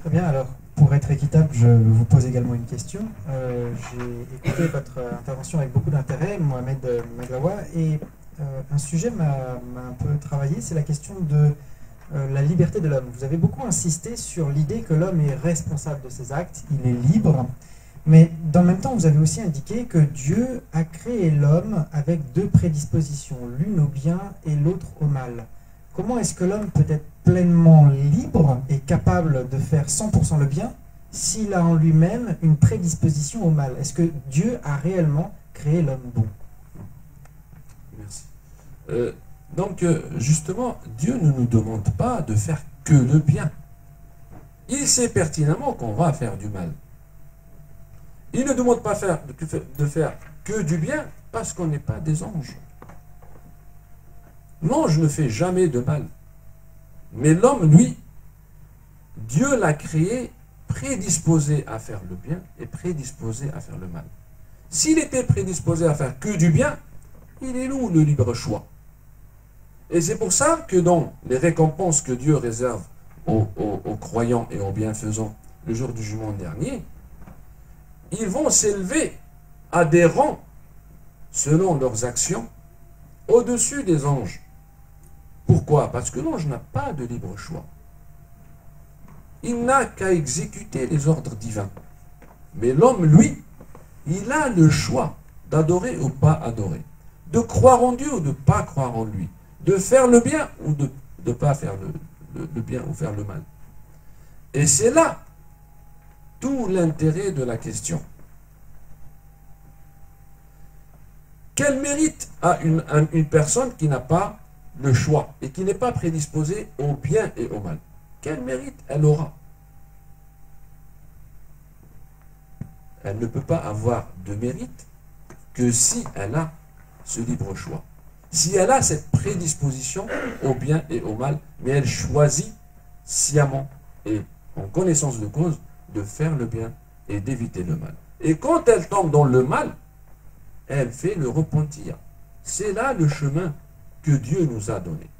Très bien, alors pour être équitable, je vous pose également une question. J'ai écouté votre intervention avec beaucoup d'intérêt, Mohamed Maglawa, et un sujet m'a un peu travaillé, c'est la question de la liberté de l'homme. Vous avez beaucoup insisté sur l'idée que l'homme est responsable de ses actes, il est libre, mais dans le même temps, vous avez aussi indiqué que Dieu a créé l'homme avec deux prédispositions, l'une au bien et l'autre au mal. Comment est-ce que l'homme peut être pleinement libre et capable de faire 100% le bien s'il a en lui-même une prédisposition au mal? Est-ce que Dieu a réellement créé l'homme bon? Merci. Justement, Dieu ne nous demande pas de faire que le bien. Il sait pertinemment qu'on va faire du mal. Il ne demande pas de faire que du bien parce qu'on n'est pas des anges. L'ange ne fait jamais de mal. Mais l'homme, lui, Dieu l'a créé prédisposé à faire le bien et prédisposé à faire le mal. S'il était prédisposé à faire que du bien, il est où le libre choix? Et c'est pour ça que dans les récompenses que Dieu réserve aux croyants et aux bienfaisants le jour du jugement dernier, ils vont s'élever à des rangs, selon leurs actions, au-dessus des anges. Pourquoi? Parce que l'ange n'a pas de libre choix. Il n'a qu'à exécuter les ordres divins. Mais l'homme, lui, il a le choix d'adorer ou pas adorer, de croire en Dieu ou de ne pas croire en lui, de faire le bien ou de ne pas faire le bien ou faire le mal. Et c'est là tout l'intérêt de la question. Quel mérite a une personne qui n'a pas le choix et qui n'est pas prédisposée au bien et au mal? Quel mérite elle aura? Elle ne peut pas avoir de mérite que si elle a ce libre choix. Si elle a cette prédisposition au bien et au mal, mais elle choisit sciemment et en connaissance de cause de faire le bien et d'éviter le mal. Et quand elle tombe dans le mal, elle fait le repentir. C'est là le chemin que Dieu nous a donné.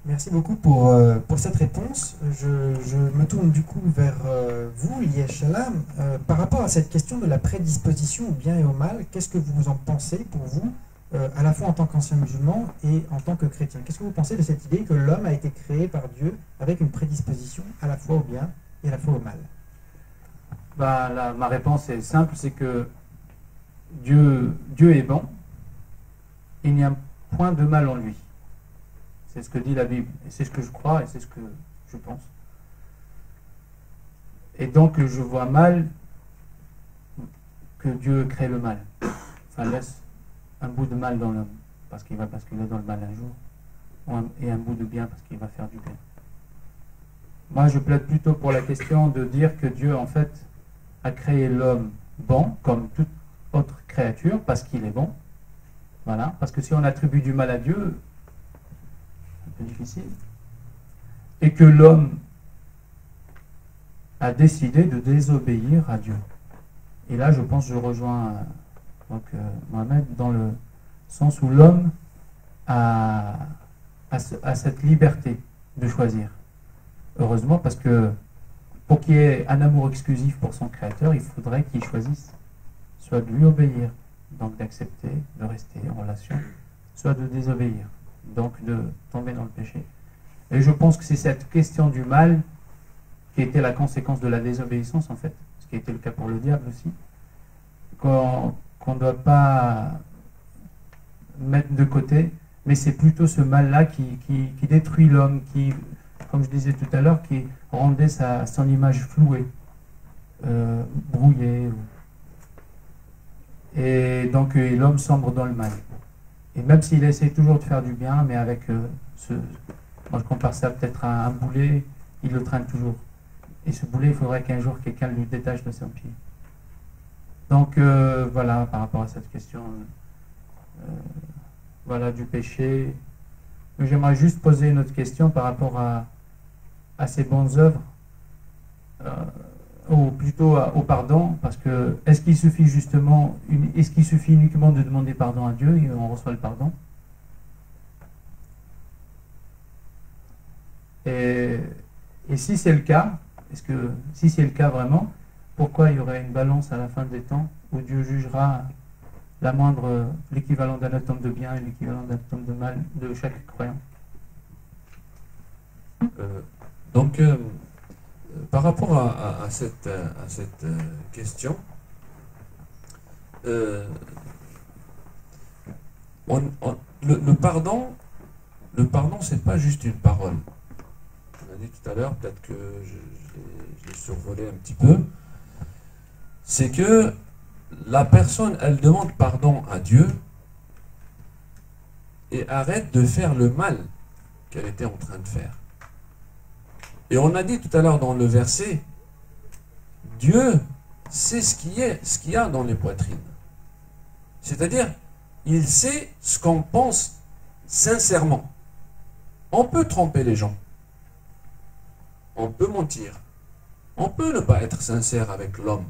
Merci beaucoup pour cette réponse. Je me tourne du coup vers vous, Yeshala. Par rapport à cette question de la prédisposition au bien et au mal, qu'est-ce que vous en pensez pour vous, à la fois en tant qu'ancien musulman et en tant que chrétien? Qu'est-ce que vous pensez de cette idée que l'homme a été créé par Dieu avec une prédisposition à la fois au bien et à la fois au mal? Ma réponse est simple, c'est que Dieu est bon, il n'y a point de mal en lui. C'est ce que dit la Bible, et c'est ce que je crois, et c'est ce que je pense. Et donc je vois mal que Dieu crée le mal. Enfin, laisse un bout de mal dans l'homme, parce qu'il va basculer dans le mal un jour, et un bout de bien, parce qu'il va faire du bien. Moi, je plaide plutôt pour la question de dire que Dieu, en fait, a créé l'homme bon, comme toute autre créature, parce qu'il est bon. Voilà, parce que si on attribue du mal à Dieu, c'est un peu difficile. Et que l'homme a décidé de désobéir à Dieu. Et là, je pense que je rejoins Mohamed dans le sens où l'homme a cette liberté de choisir. Heureusement, parce que pour qu'il y ait un amour exclusif pour son créateur, il faudrait qu'il choisisse soit de lui obéir, donc d'accepter, de rester en relation, soit de désobéir, donc de tomber dans le péché. Et je pense que c'est cette question du mal qui était la conséquence de la désobéissance, en fait, ce qui a été le cas pour le diable aussi, qu'on ne doit pas mettre de côté, mais c'est plutôt ce mal-là qui détruit l'homme, qui, comme je disais tout à l'heure, qui rendait son image flouée, brouillée. Et donc l'homme sombre dans le mal. Et même s'il essaie toujours de faire du bien, mais avec moi je compare ça peut-être à un boulet, il le traîne toujours. Et ce boulet, il faudrait qu'un jour quelqu'un le détache de son pied. Donc voilà, par rapport à cette question voilà, du péché. J'aimerais juste poser une autre question par rapport à ces bonnes œuvres, ou plutôt au pardon, parce que est-ce qu'il suffit uniquement de demander pardon à Dieu et on reçoit le pardon? Et si c'est le cas, si c'est le cas vraiment, pourquoi il y aurait une balance à la fin des temps où Dieu jugera l'équivalent d'un atome de bien et l'équivalent d'un atome de mal de chaque croyant? Par rapport à cette question, le pardon, c'est pas juste une parole. On a dit tout à l'heure, peut-être que je l'ai survolé un petit peu, c'est que la personne, elle demande pardon à Dieu et arrête de faire le mal qu'elle était en train de faire. Et on a dit tout à l'heure dans le verset, Dieu sait ce qu'il y a dans les poitrines. C'est-à-dire, il sait ce qu'on pense sincèrement. On peut tromper les gens. On peut mentir. On peut ne pas être sincère avec l'homme.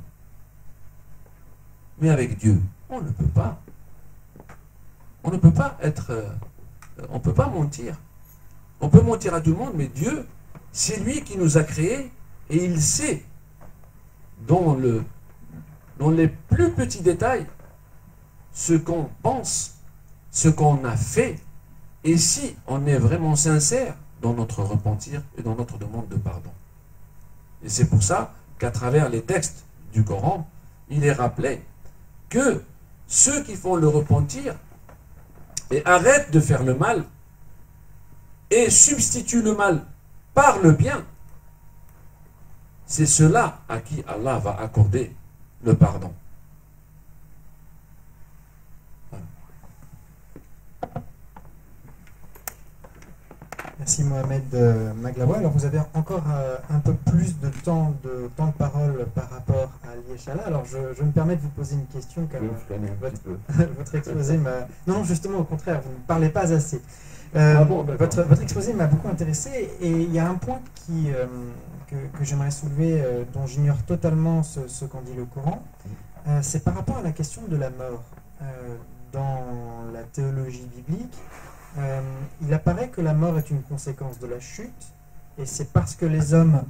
Mais avec Dieu, on ne peut pas. On ne peut pas on ne peut pas mentir. On peut mentir à tout le monde, mais Dieu, c'est lui qui nous a créés et il sait, dans les plus petits détails, ce qu'on pense, ce qu'on a fait, et si on est vraiment sincère dans notre repentir et dans notre demande de pardon. Et c'est pour ça qu'à travers les textes du Coran, il est rappelé que ceux qui font le repentir et arrêtent de faire le mal et substituent le mal par le bien, c'est ceux-là à qui Allah va accorder le pardon. Voilà. Merci Mohamed Maglawa. Alors vous avez encore un peu plus de temps de parole par rapport à l'Yeshala. Alors je me permets de vous poser une question car votre exposé m'a... Non, justement au contraire, vous ne parlez pas assez. Votre exposé m'a beaucoup intéressé et il y a un point que j'aimerais soulever dont j'ignore totalement ce qu'en dit le Coran. C'est par rapport à la question de la mort. Dans la théologie biblique, il apparaît que la mort est une conséquence de la chute et c'est parce qu'un homme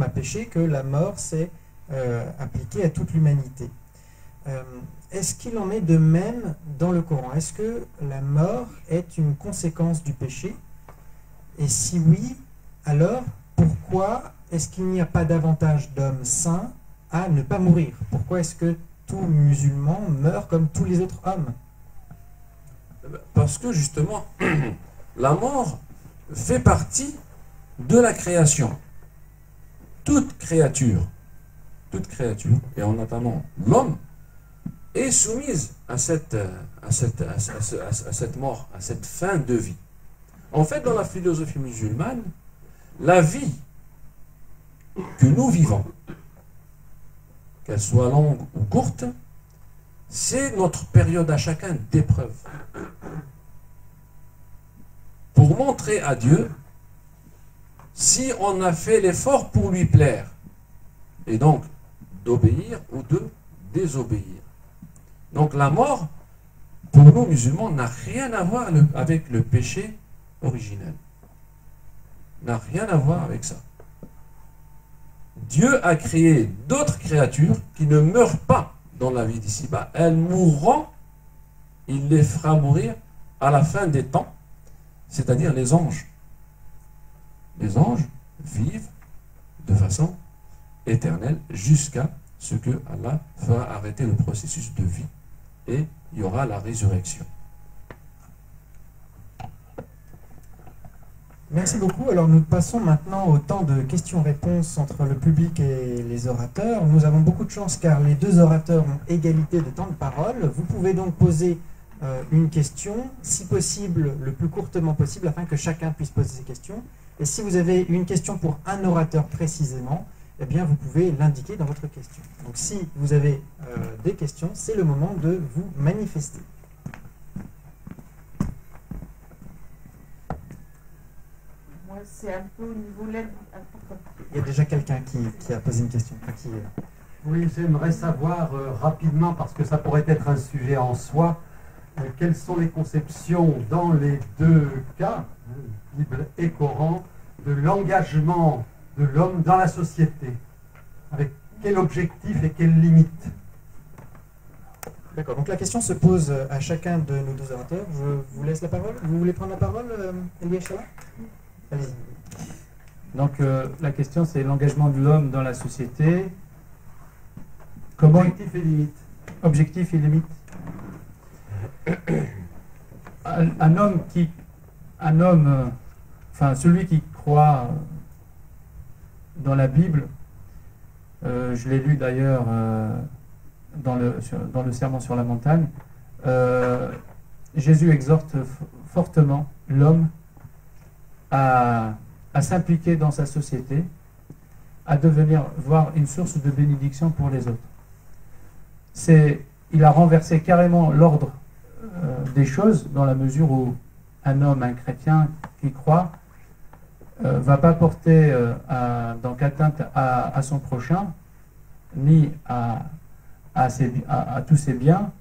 a péché que la mort s'est appliquée à toute l'humanité. Est-ce qu'il en est de même dans le Coran? Est-ce que la mort est une conséquence du péché? Et si oui, alors pourquoi est-ce qu'il n'y a pas davantage d'hommes saints à ne pas mourir? Pourquoi est-ce que tout musulman meurt comme tous les autres hommes? Parce que justement, la mort fait partie de la création. Toute créature, et en notamment l'homme, est soumise à cette mort, à cette fin de vie. En fait, dans la philosophie musulmane, la vie que nous vivons, qu'elle soit longue ou courte, c'est notre période à chacun d'épreuve. Pour montrer à Dieu si on a fait l'effort pour lui plaire, et donc d'obéir ou de désobéir. Donc la mort, pour nous musulmans, n'a rien à voir avec le péché originel. N'a rien à voir avec ça. Dieu a créé d'autres créatures qui ne meurent pas dans la vie d'ici-bas. Elles mourront, il les fera mourir à la fin des temps, c'est-à-dire les anges. Les anges vivent de façon éternelle jusqu'à ce que Allah fera arrêter le processus de vie et il y aura la résurrection. Merci beaucoup. Alors nous passons maintenant au temps de questions-réponses entre le public et les orateurs. Nous avons beaucoup de chance car les deux orateurs ont égalité de temps de parole. Vous pouvez donc poser une question, si possible le plus courtement possible, afin que chacun puisse poser ses questions. Et si vous avez une question pour un orateur précisément, eh bien vous pouvez l'indiquer dans votre question. Donc si vous avez des questions, c'est le moment de vous manifester. Moi, c'est un peu au niveau l'aide. Il y a déjà quelqu'un qui a posé une question. Oui, j'aimerais savoir rapidement, parce que ça pourrait être un sujet en soi, quelles sont les conceptions dans les deux cas, Bible et Coran, de l'engagement de l'homme dans la société? Avec quel objectif et quelles limites? D'accord, donc la question se pose à chacun de nos deux orateurs. Je vous laisse la parole. Vous voulez prendre la parole, Elie Chala? Allez-y. Donc la question c'est l'engagement de l'homme dans la société. Comment Objectif et limite. Objectif et limite. Enfin celui qui croit dans la Bible, je l'ai lu d'ailleurs dans le Sermon sur la montagne, Jésus exhorte fortement l'homme à s'impliquer dans sa société, à devenir voir une source de bénédiction pour les autres. Il a renversé carrément l'ordre des choses, dans la mesure où un homme, un chrétien qui croit, va pas porter donc atteinte à son prochain, ni à tous ses biens,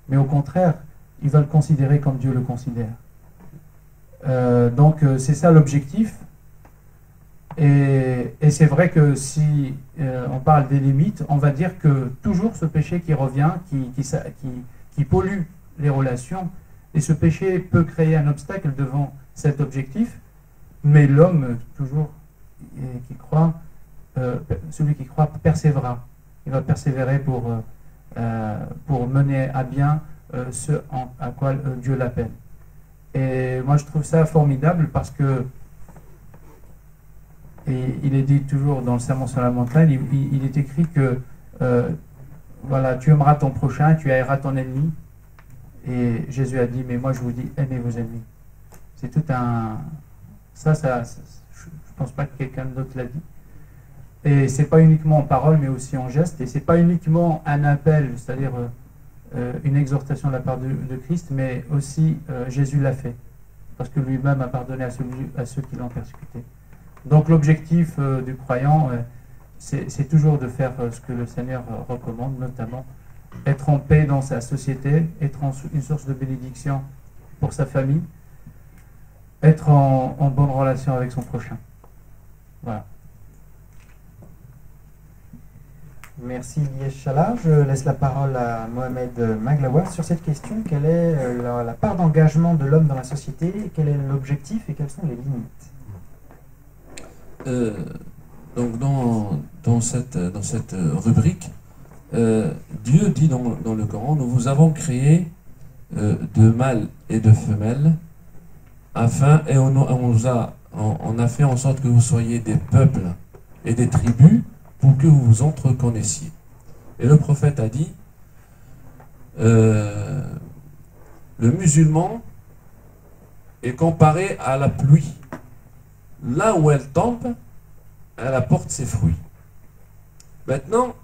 mais au contraire, il va le considérer comme Dieu le considère. Donc c'est ça l'objectif. Et c'est vrai que si on parle des limites, on va dire que toujours ce péché qui revient, qui pollue les relations, et ce péché peut créer un obstacle devant cet objectif, mais l'homme, toujours, celui qui croit persévérera. Il va persévérer pour mener à bien ce à quoi Dieu l'appelle. Et moi je trouve ça formidable parce que, et il est dit toujours dans le Sermon sur la montagne, il est écrit que voilà, tu aimeras ton prochain, tu haïras ton ennemi. Et Jésus a dit, mais moi je vous dis, aimez vos ennemis. C'est tout un... Ça, je ne pense pas que quelqu'un d'autre l'a dit. Et c'est pas uniquement en parole, mais aussi en geste. Et c'est pas uniquement un appel, c'est-à-dire une exhortation de la part de Christ, mais aussi Jésus l'a fait. Parce que lui-même a pardonné à ceux qui l'ont persécuté. Donc l'objectif du croyant, c'est toujours de faire ce que le Seigneur recommande, notamment être en paix dans sa société, être une source de bénédiction pour sa famille, être en bonne relation avec son prochain. Voilà. Merci Yeshala. Je laisse la parole à Mohamed Maglawa sur cette question. Quelle est la part d'engagement de l'homme dans la société? Quel est l'objectif et quelles sont les limites? Donc dans cette rubrique, Dieu dit dans le Coran, nous vous avons créé de mâles et de femelles, et on a fait en sorte que vous soyez des peuples et des tribus pour que vous vous entreconnaissiez. Et le prophète a dit, le musulman est comparé à la pluie. Là où elle tombe, elle apporte ses fruits. Maintenant,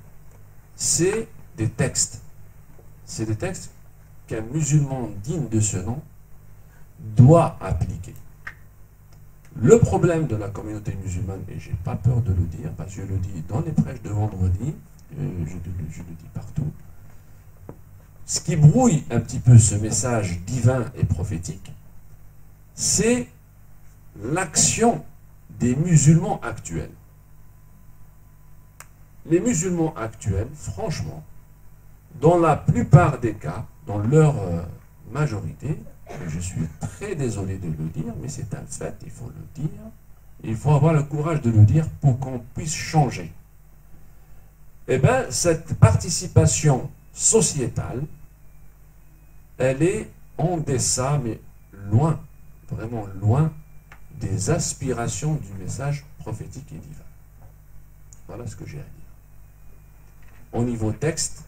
c'est des textes. C'est des textes qu'un musulman digne de ce nom doit appliquer. Le problème de la communauté musulmane, et je n'ai pas peur de le dire, parce que je le dis dans les prêches de vendredi, je le dis partout, ce qui brouille un petit peu ce message divin et prophétique, c'est l'action des musulmans actuels. Les musulmans actuels, franchement, dans la plupart des cas, dans leur majorité, et je suis très désolé de le dire, mais c'est un fait, il faut le dire, il faut avoir le courage de le dire pour qu'on puisse changer. Eh bien, cette participation sociétale, elle est en deçà, mais loin, vraiment loin, des aspirations du message prophétique et divin. Voilà ce que j'ai à dire. Au niveau texte,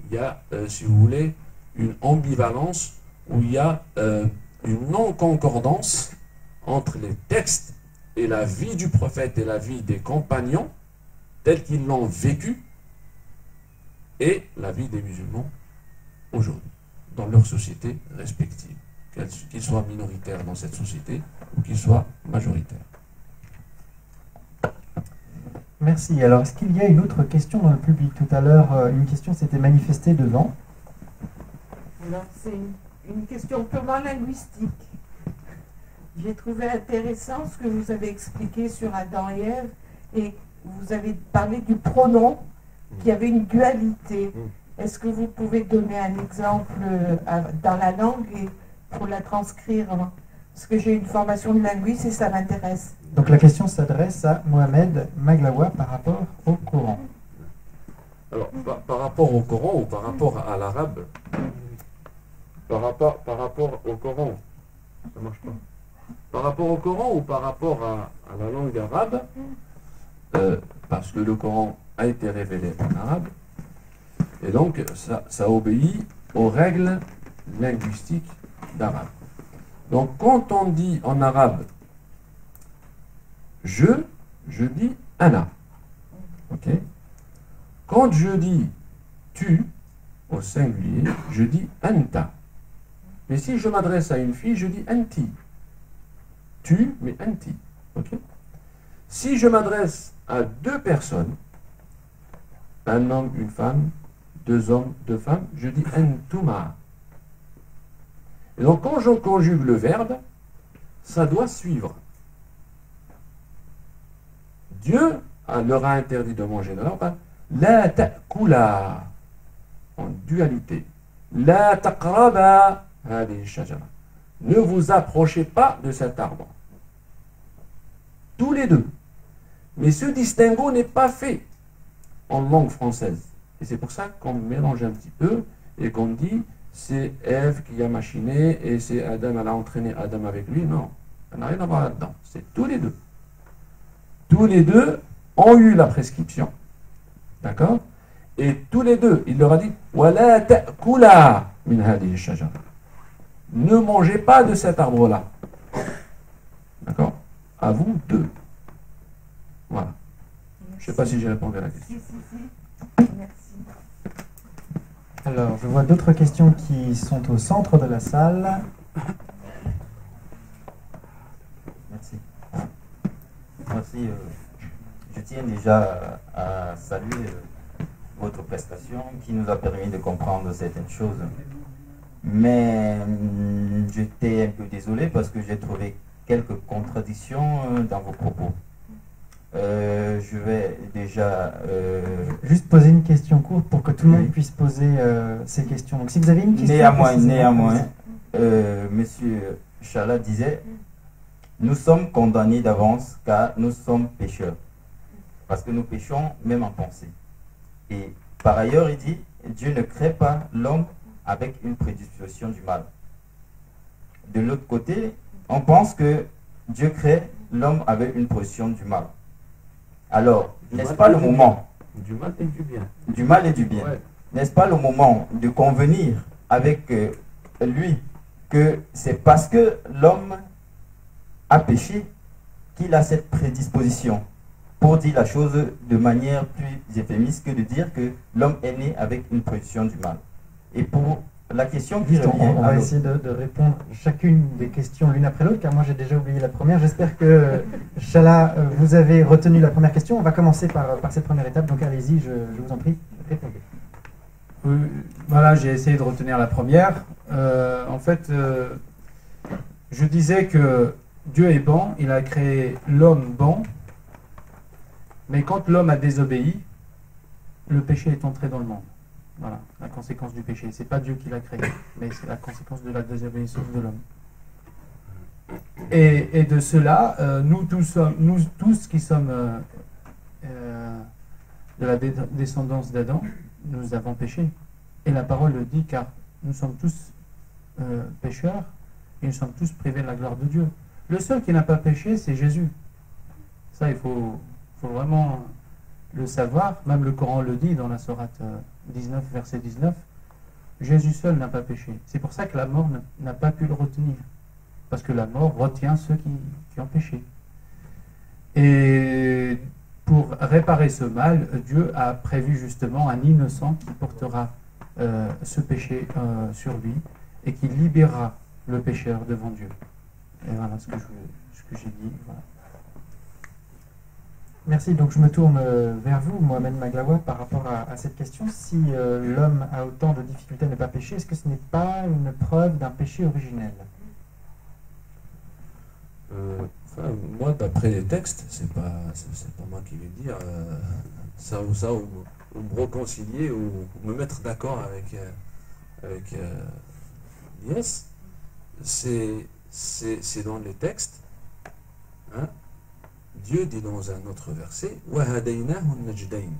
il y a, si vous voulez, une ambivalence où il y a une non-concordance entre les textes et la vie du prophète et la vie des compagnons, tels qu'ils l'ont vécu, et la vie des musulmans aujourd'hui, dans leur société respective, qu'ils soient minoritaires dans cette société ou qu'ils soient majoritaires. Merci. Alors, est-ce qu'il y a une autre question dans le public? Tout à l'heure, une question s'était manifestée devant. Alors, c'est une une question purement linguistique. J'ai trouvé intéressant ce que vous avez expliqué sur Adam et Ève, et vous avez parlé du pronom, qui avait une dualité. Est-ce que vous pouvez donner un exemple dans la langue et pour la transcrire? Parce que j'ai une formation de linguiste et ça m'intéresse. Donc la question s'adresse à Mohamed Maglawa par rapport au Coran. Alors, par rapport au Coran ou par rapport à l'arabe, par rapport au Coran, ça marche pas. Par rapport au Coran ou par rapport à la langue arabe, parce que le Coran a été révélé en arabe, et donc ça obéit aux règles linguistiques d'arabe. Donc quand on dit en arabe je dis ana. Ok? Quand je dis tu au singulier, je dis anta. Mais si je m'adresse à une fille, je dis anti. Tu, mais anti. Ok? Si je m'adresse à deux personnes, un homme, une femme, deux hommes, deux femmes, je dis antuma. Et donc quand je conjugue le verbe, ça doit suivre. Dieu leur a interdit de manger de l'arbre. La ta'kula, en dualité. La taqraba hadihi shajara. Ne vous approchez pas de cet arbre. Tous les deux. Mais ce distinguo n'est pas fait en langue française. Et c'est pour ça qu'on mélange un petit peu et qu'on dit c'est Ève qui a machiné et c'est Adam, elle a entraîné Adam avec lui. Non, ça n'a rien à voir là-dedans. C'est tous les deux. Tous les deux ont eu la prescription. D'accord? Et tous les deux, il leur a dit Wala ta'kula min hadihi shajara. Ne mangez pas de cet arbre-là. D'accord? À vous deux. Voilà. Je ne sais pas si j'ai répondu à la question. Merci. Alors, je vois d'autres questions qui sont au centre de la salle. Merci. Merci. Je tiens déjà à saluer votre prestation qui nous a permis de comprendre certaines choses. Mais j'étais un peu désolé parce que j'ai trouvé quelques contradictions dans vos propos. Je vais déjà... Juste poser une question courte pour que tout le monde puisse poser ses questions. Donc si vous avez une question... Néanmoins, Monsieur Chala disait, nous sommes condamnés d'avance car nous sommes pécheurs. Parce que nous péchons même en pensée. Et par ailleurs, il dit, Dieu ne crée pas l'homme avec une prédisposition du mal. De l'autre côté, on pense que Dieu crée l'homme avec une position du mal. Alors, n'est-ce pas le moment Du mal et du bien. du mal et du bien? Ouais. N'est-ce pas le moment de convenir avec lui que c'est parce que l'homme a péché qu'il a cette prédisposition? Pour dire la chose de manière plus euphémiste que de dire que l'homme est né avec une position du mal. Et pour la question qui Juste, revient on va essayer de répondre chacune des questions l'une après l'autre, car moi j'ai déjà oublié la première. J'espère que, Chala, vous avez retenu la première question. On va commencer par cette première étape, donc allez-y, je vous en prie, répondez. Voilà, j'ai essayé de retenir la première. En fait, je disais que Dieu est bon, il a créé l'homme bon, mais quand l'homme a désobéi, le péché est entré dans le monde. Voilà, la conséquence du péché. C'est pas Dieu qui l'a créé, mais c'est la conséquence de la désobéissance de l'homme. Et de cela, nous tous qui sommes de la descendance d'Adam, nous avons péché. Et la parole le dit, car nous sommes tous pécheurs et nous sommes tous privés de la gloire de Dieu. Le seul qui n'a pas péché, c'est Jésus. Ça, il faut vraiment le savoir. Même le Coran le dit dans la sourate 19, verset 19. Jésus seul n'a pas péché. C'est pour ça que la mort n'a pas pu le retenir. Parce que la mort retient ceux qui ont péché. Et pour réparer ce mal, Dieu a prévu justement un innocent qui portera ce péché sur lui et qui libérera le pécheur devant Dieu. Et voilà ce que j'ai dit. Voilà. Merci. Donc je me tourne vers vous, Mohamed Maglawa, par rapport à cette question. Si l'homme a autant de difficultés à ne pas pécher, est-ce que ce n'est pas une preuve d'un péché originel? Enfin, moi, d'après les textes, c'est pas moi qui vais dire ça ou ça, ou me réconcilier, ou me mettre d'accord avec Yes. C'est dans les textes. Hein? Dieu dit dans un autre verset, وَهَدَيْنَاهُ النَّجْدَيْنِ.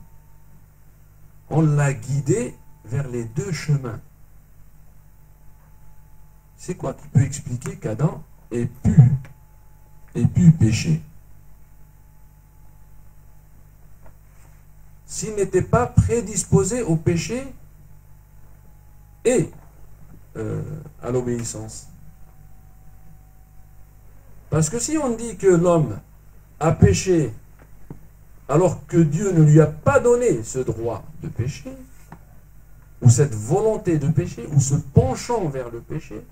On l'a guidé vers les deux chemins. C'est quoi qui peut expliquer qu'Adam ait pu pécher? S'il n'était pas prédisposé au péché et à l'obéissance. Parce que si on dit que l'homme a péché alors que Dieu ne lui a pas donné ce droit de pécher, ou cette volonté de pécher, ou ce penchant vers le péché,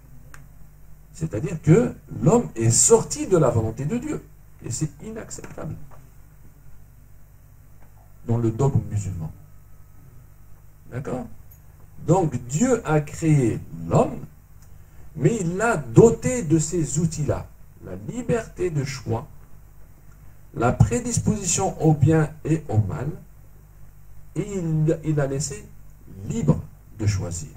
c'est-à-dire que l'homme est sorti de la volonté de Dieu. Et c'est inacceptable dans le dogme musulman. D'accord? Donc Dieu a créé l'homme, mais il l'a doté de ces outils-là. La liberté de choix, la prédisposition au bien et au mal, et il a laissé libre de choisir,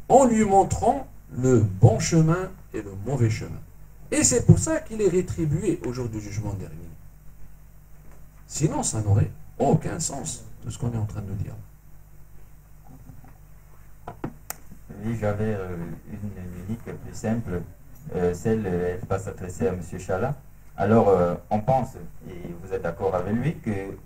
en lui montrant le bon chemin et le mauvais chemin. Et c'est pour ça qu'il est rétribué au jour du jugement dernier. Sinon, ça n'aurait aucun sens de ce qu'on est en train de dire. Oui, j'avais une unique plus simple. Celle, elle va s'adresser à M. Chala. Alors, on pense, et vous êtes d'accord avec lui,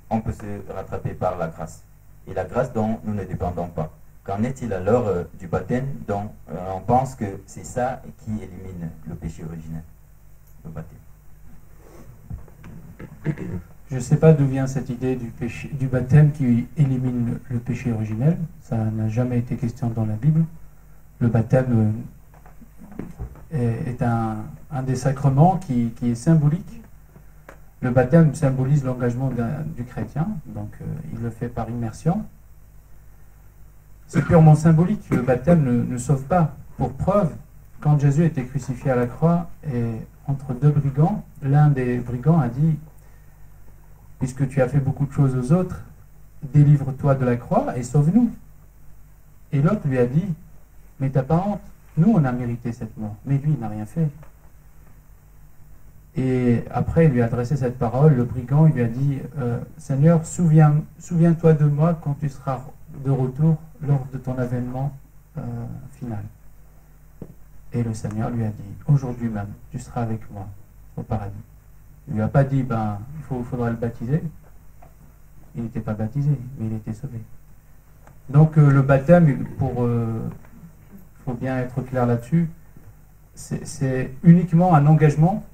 qu'on peut se rattraper par la grâce. Et la grâce dont nous ne dépendons pas. Qu'en est-il alors du baptême dont on pense que c'est ça qui élimine le péché originel, le baptême? Je ne sais pas d'où vient cette idée du baptême qui élimine le péché originel. Ça n'a jamais été question dans la Bible. Le baptême est un des sacrements qui est symbolique. Le baptême symbolise l'engagement du chrétien, donc il le fait par immersion. C'est purement symbolique. Le baptême ne sauve pas. Pour preuve, quand Jésus était crucifié à la croix, et entre deux brigands, l'un des brigands a dit: puisque tu as fait beaucoup de choses aux autres, délivre-toi de la croix et sauve-nous. Et l'autre lui a dit: mais t'as pas honte, nous on a mérité cette mort, mais lui il n'a rien fait. Et après il lui a adressé cette parole, le brigand il lui a dit: Seigneur, souviens-toi de moi quand tu seras de retour lors de ton avènement final. Et le Seigneur lui a dit: aujourd'hui même, tu seras avec moi au paradis. Il ne lui a pas dit: il faudra le baptiser. Il n'était pas baptisé, mais il était sauvé. Donc le baptême, il faut bien être clair là-dessus, c'est uniquement un engagement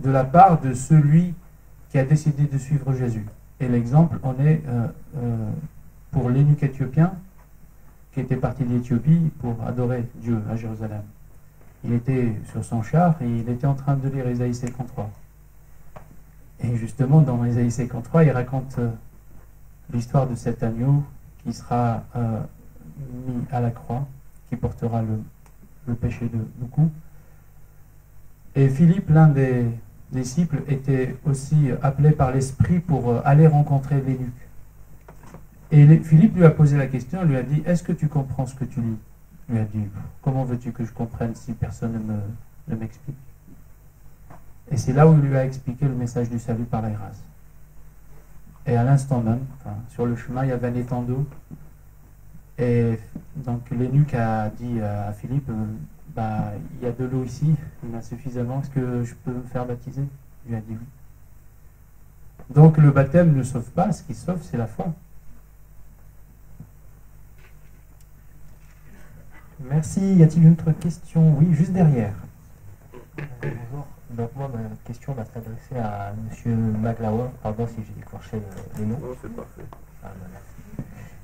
de la part de celui qui a décidé de suivre Jésus. Et l'exemple en est pour l'eunuque éthiopien qui était parti d'Éthiopie pour adorer Dieu à Jérusalem. Il était sur son char et il était en train de lire Ésaïe 53. Et justement, dans Ésaïe 53, il raconte l'histoire de cet agneau qui sera mis à la croix, qui portera le péché de beaucoup. Et Philippe, l'un des disciples, était aussi appelé par l'Esprit pour aller rencontrer l'eunuque. Et Philippe lui a posé la question, lui a dit: est-ce que tu comprends ce que tu lis? Il lui a dit: comment veux-tu que je comprenne si personne ne m'explique? Et c'est là où il lui a expliqué le message du salut par la grâce. Et à l'instant même, sur le chemin, il y avait un étang d'eau. Et donc l'eunuque a dit à Philippe: il y a de l'eau ici, il y en a suffisamment, est-ce que je peux me faire baptiser? Il lui a dit oui. Donc le baptême ne sauve pas, ce qui sauve, c'est la foi. Merci. Y a-t-il une autre question? Oui, juste derrière. Bonjour. Donc moi, ma question va s'adresser à M. Maglawa. Pardon si j'ai écorché les noms. Non, c'est parfait.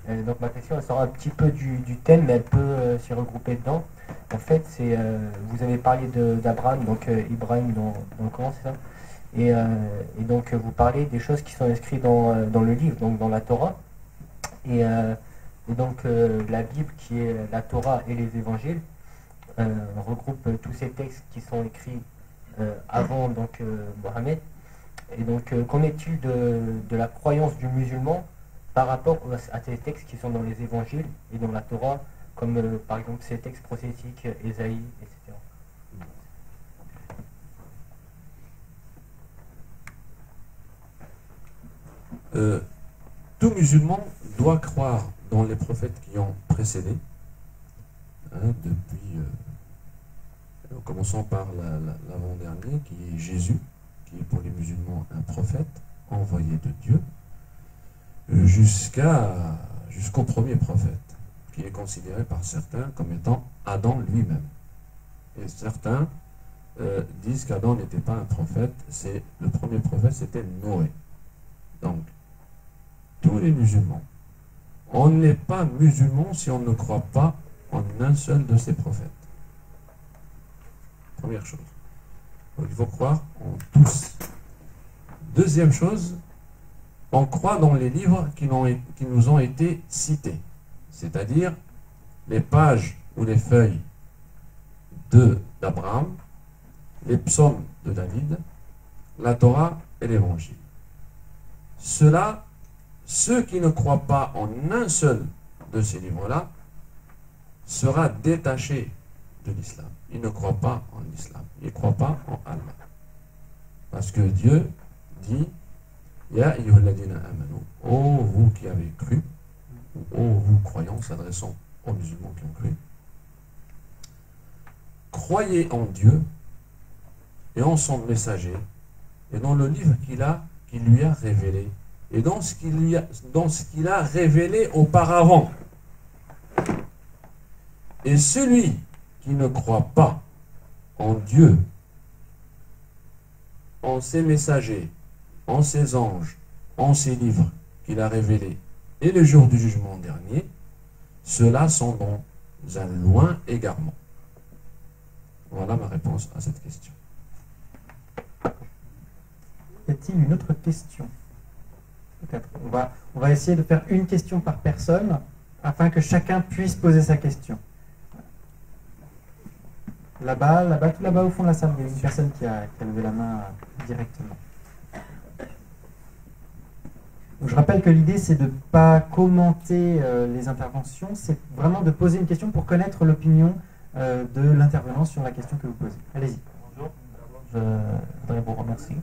Merci. Donc ma question, elle sort un petit peu du thème, mais elle peut s'y regrouper dedans. En fait, vous avez parlé d'Abraham, donc Ibrahim dans le Coran, c'est ça? Et donc vous parlez des choses qui sont inscrites dans le livre, donc dans la Torah. Et donc la Bible, qui est la Torah et les évangiles, regroupe tous ces textes qui sont écrits avant donc Mohammed. Et donc qu'en est-il de la croyance du musulman par rapport à ces textes qui sont dans les évangiles et dans la Torah, comme par exemple ces textes prophétiques, Ésaïe, etc. Tout musulman doit croire dans les prophètes qui ont précédé, depuis, en commençant par l'avant-dernier, qui est Jésus, qui est pour les musulmans un prophète envoyé de Dieu, jusqu'au premier prophète, qui est considéré par certains comme étant Adam lui-même. Et certains disent qu'Adam n'était pas un prophète, le premier prophète c'était Noé. Donc, tous les musulmans, on n'est pas musulman si on ne croit pas en un seul de ces prophètes. Première chose. Donc, il faut croire en tous. Deuxième chose, on croit dans les livres qui nous ont été cités, c'est-à-dire les pages ou les feuilles d'Abraham, les psaumes de David, la Torah et l'Évangile. Ceux qui ne croient pas en un seul de ces livres-là sera détaché de l'islam. Ils ne croient pas en l'islam. Ils ne croient pas en Allah. Parce que Dieu dit Ya ayyuhalladhina amanu, ô vous qui avez cru, ou ô vous croyants, s'adressant aux musulmans qui ont cru, croyez en Dieu et en son messager et dans le livre qu'il lui a révélé et dans ce qu'il a révélé auparavant. Et celui qui ne croit pas en Dieu, en ses messagers, en ses anges, en ses livres qu'il a révélés et le jour du jugement dernier, ceux-là sont dans un loin égarement. Voilà ma réponse à cette question. Y a-t-il une autre question? Peut-être. On va essayer de faire une question par personne afin que chacun puisse poser sa question. Là-bas, tout là-bas au fond de la salle, il y a une personne qui a levé la main directement. Donc, je rappelle que l'idée, c'est de ne pas commenter les interventions, c'est vraiment de poser une question pour connaître l'opinion de l'intervenant sur la question que vous posez. Allez-y. Bonjour, je voudrais vous remercier.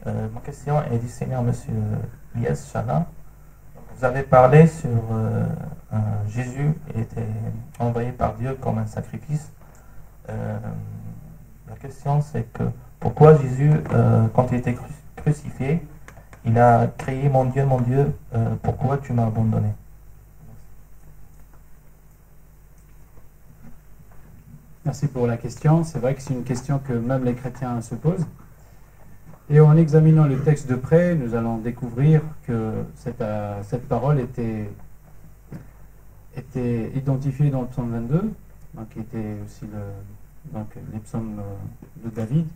Ma question est destinée à M. Ilyes Chala. Vous avez parlé sur Jésus était envoyé par Dieu comme un sacrifice. La question c'est que pourquoi Jésus, quand il était crucifié, il a crié mon Dieu, pourquoi tu m'as abandonné? Merci pour la question. C'est vrai que c'est une question que même les chrétiens se posent. Et en examinant le texte de près, nous allons découvrir que cette parole était identifiée dans le psaume 22, donc qui était aussi les psaumes de David.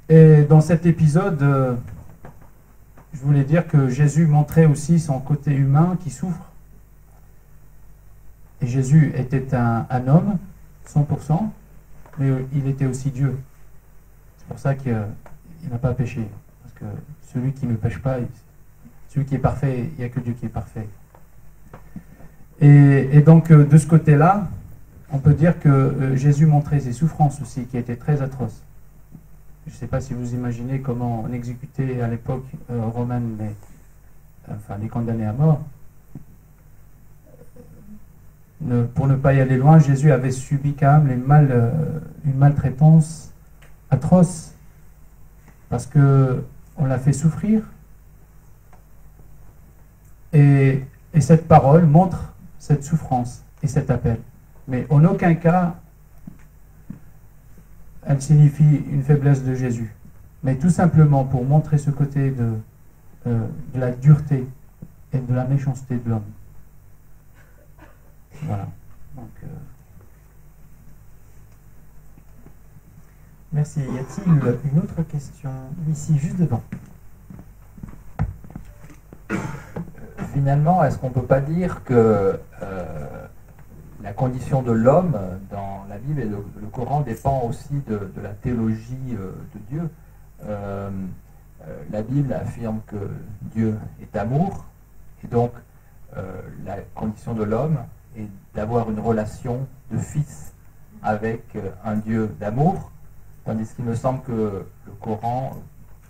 Et dans cet épisode, je voulais dire que Jésus montrait aussi son côté humain qui souffre. Et Jésus était un homme, 100%, mais il était aussi Dieu. C'est pour ça qu'il n'a pas péché. Parce que celui qui ne pêche pas, celui qui est parfait, il n'y a que Dieu qui est parfait. Et donc, de ce côté-là, on peut dire que Jésus montrait ses souffrances aussi, qui étaient très atroces. Je ne sais pas si vous imaginez comment on exécutait à l'époque romaine les condamnés à mort. Pour ne pas y aller loin, Jésus avait subi quand même une maltraitance atroce parce qu'on l'a fait souffrir. Et cette parole montre cette souffrance et cet appel. Mais en aucun cas, elle signifie une faiblesse de Jésus. Mais tout simplement pour montrer ce côté de la dureté et de la méchanceté de l'homme. Voilà. Merci. Y a-t-il une autre question ici, juste devant? Finalement, est-ce qu'on ne peut pas dire que la condition de l'homme dans la Bible et le Coran dépend aussi de la théologie de Dieu? La Bible affirme que Dieu est amour, et donc la condition de l'homme est d'avoir une relation de fils avec un Dieu d'amour, tandis qu'il me semble que le Coran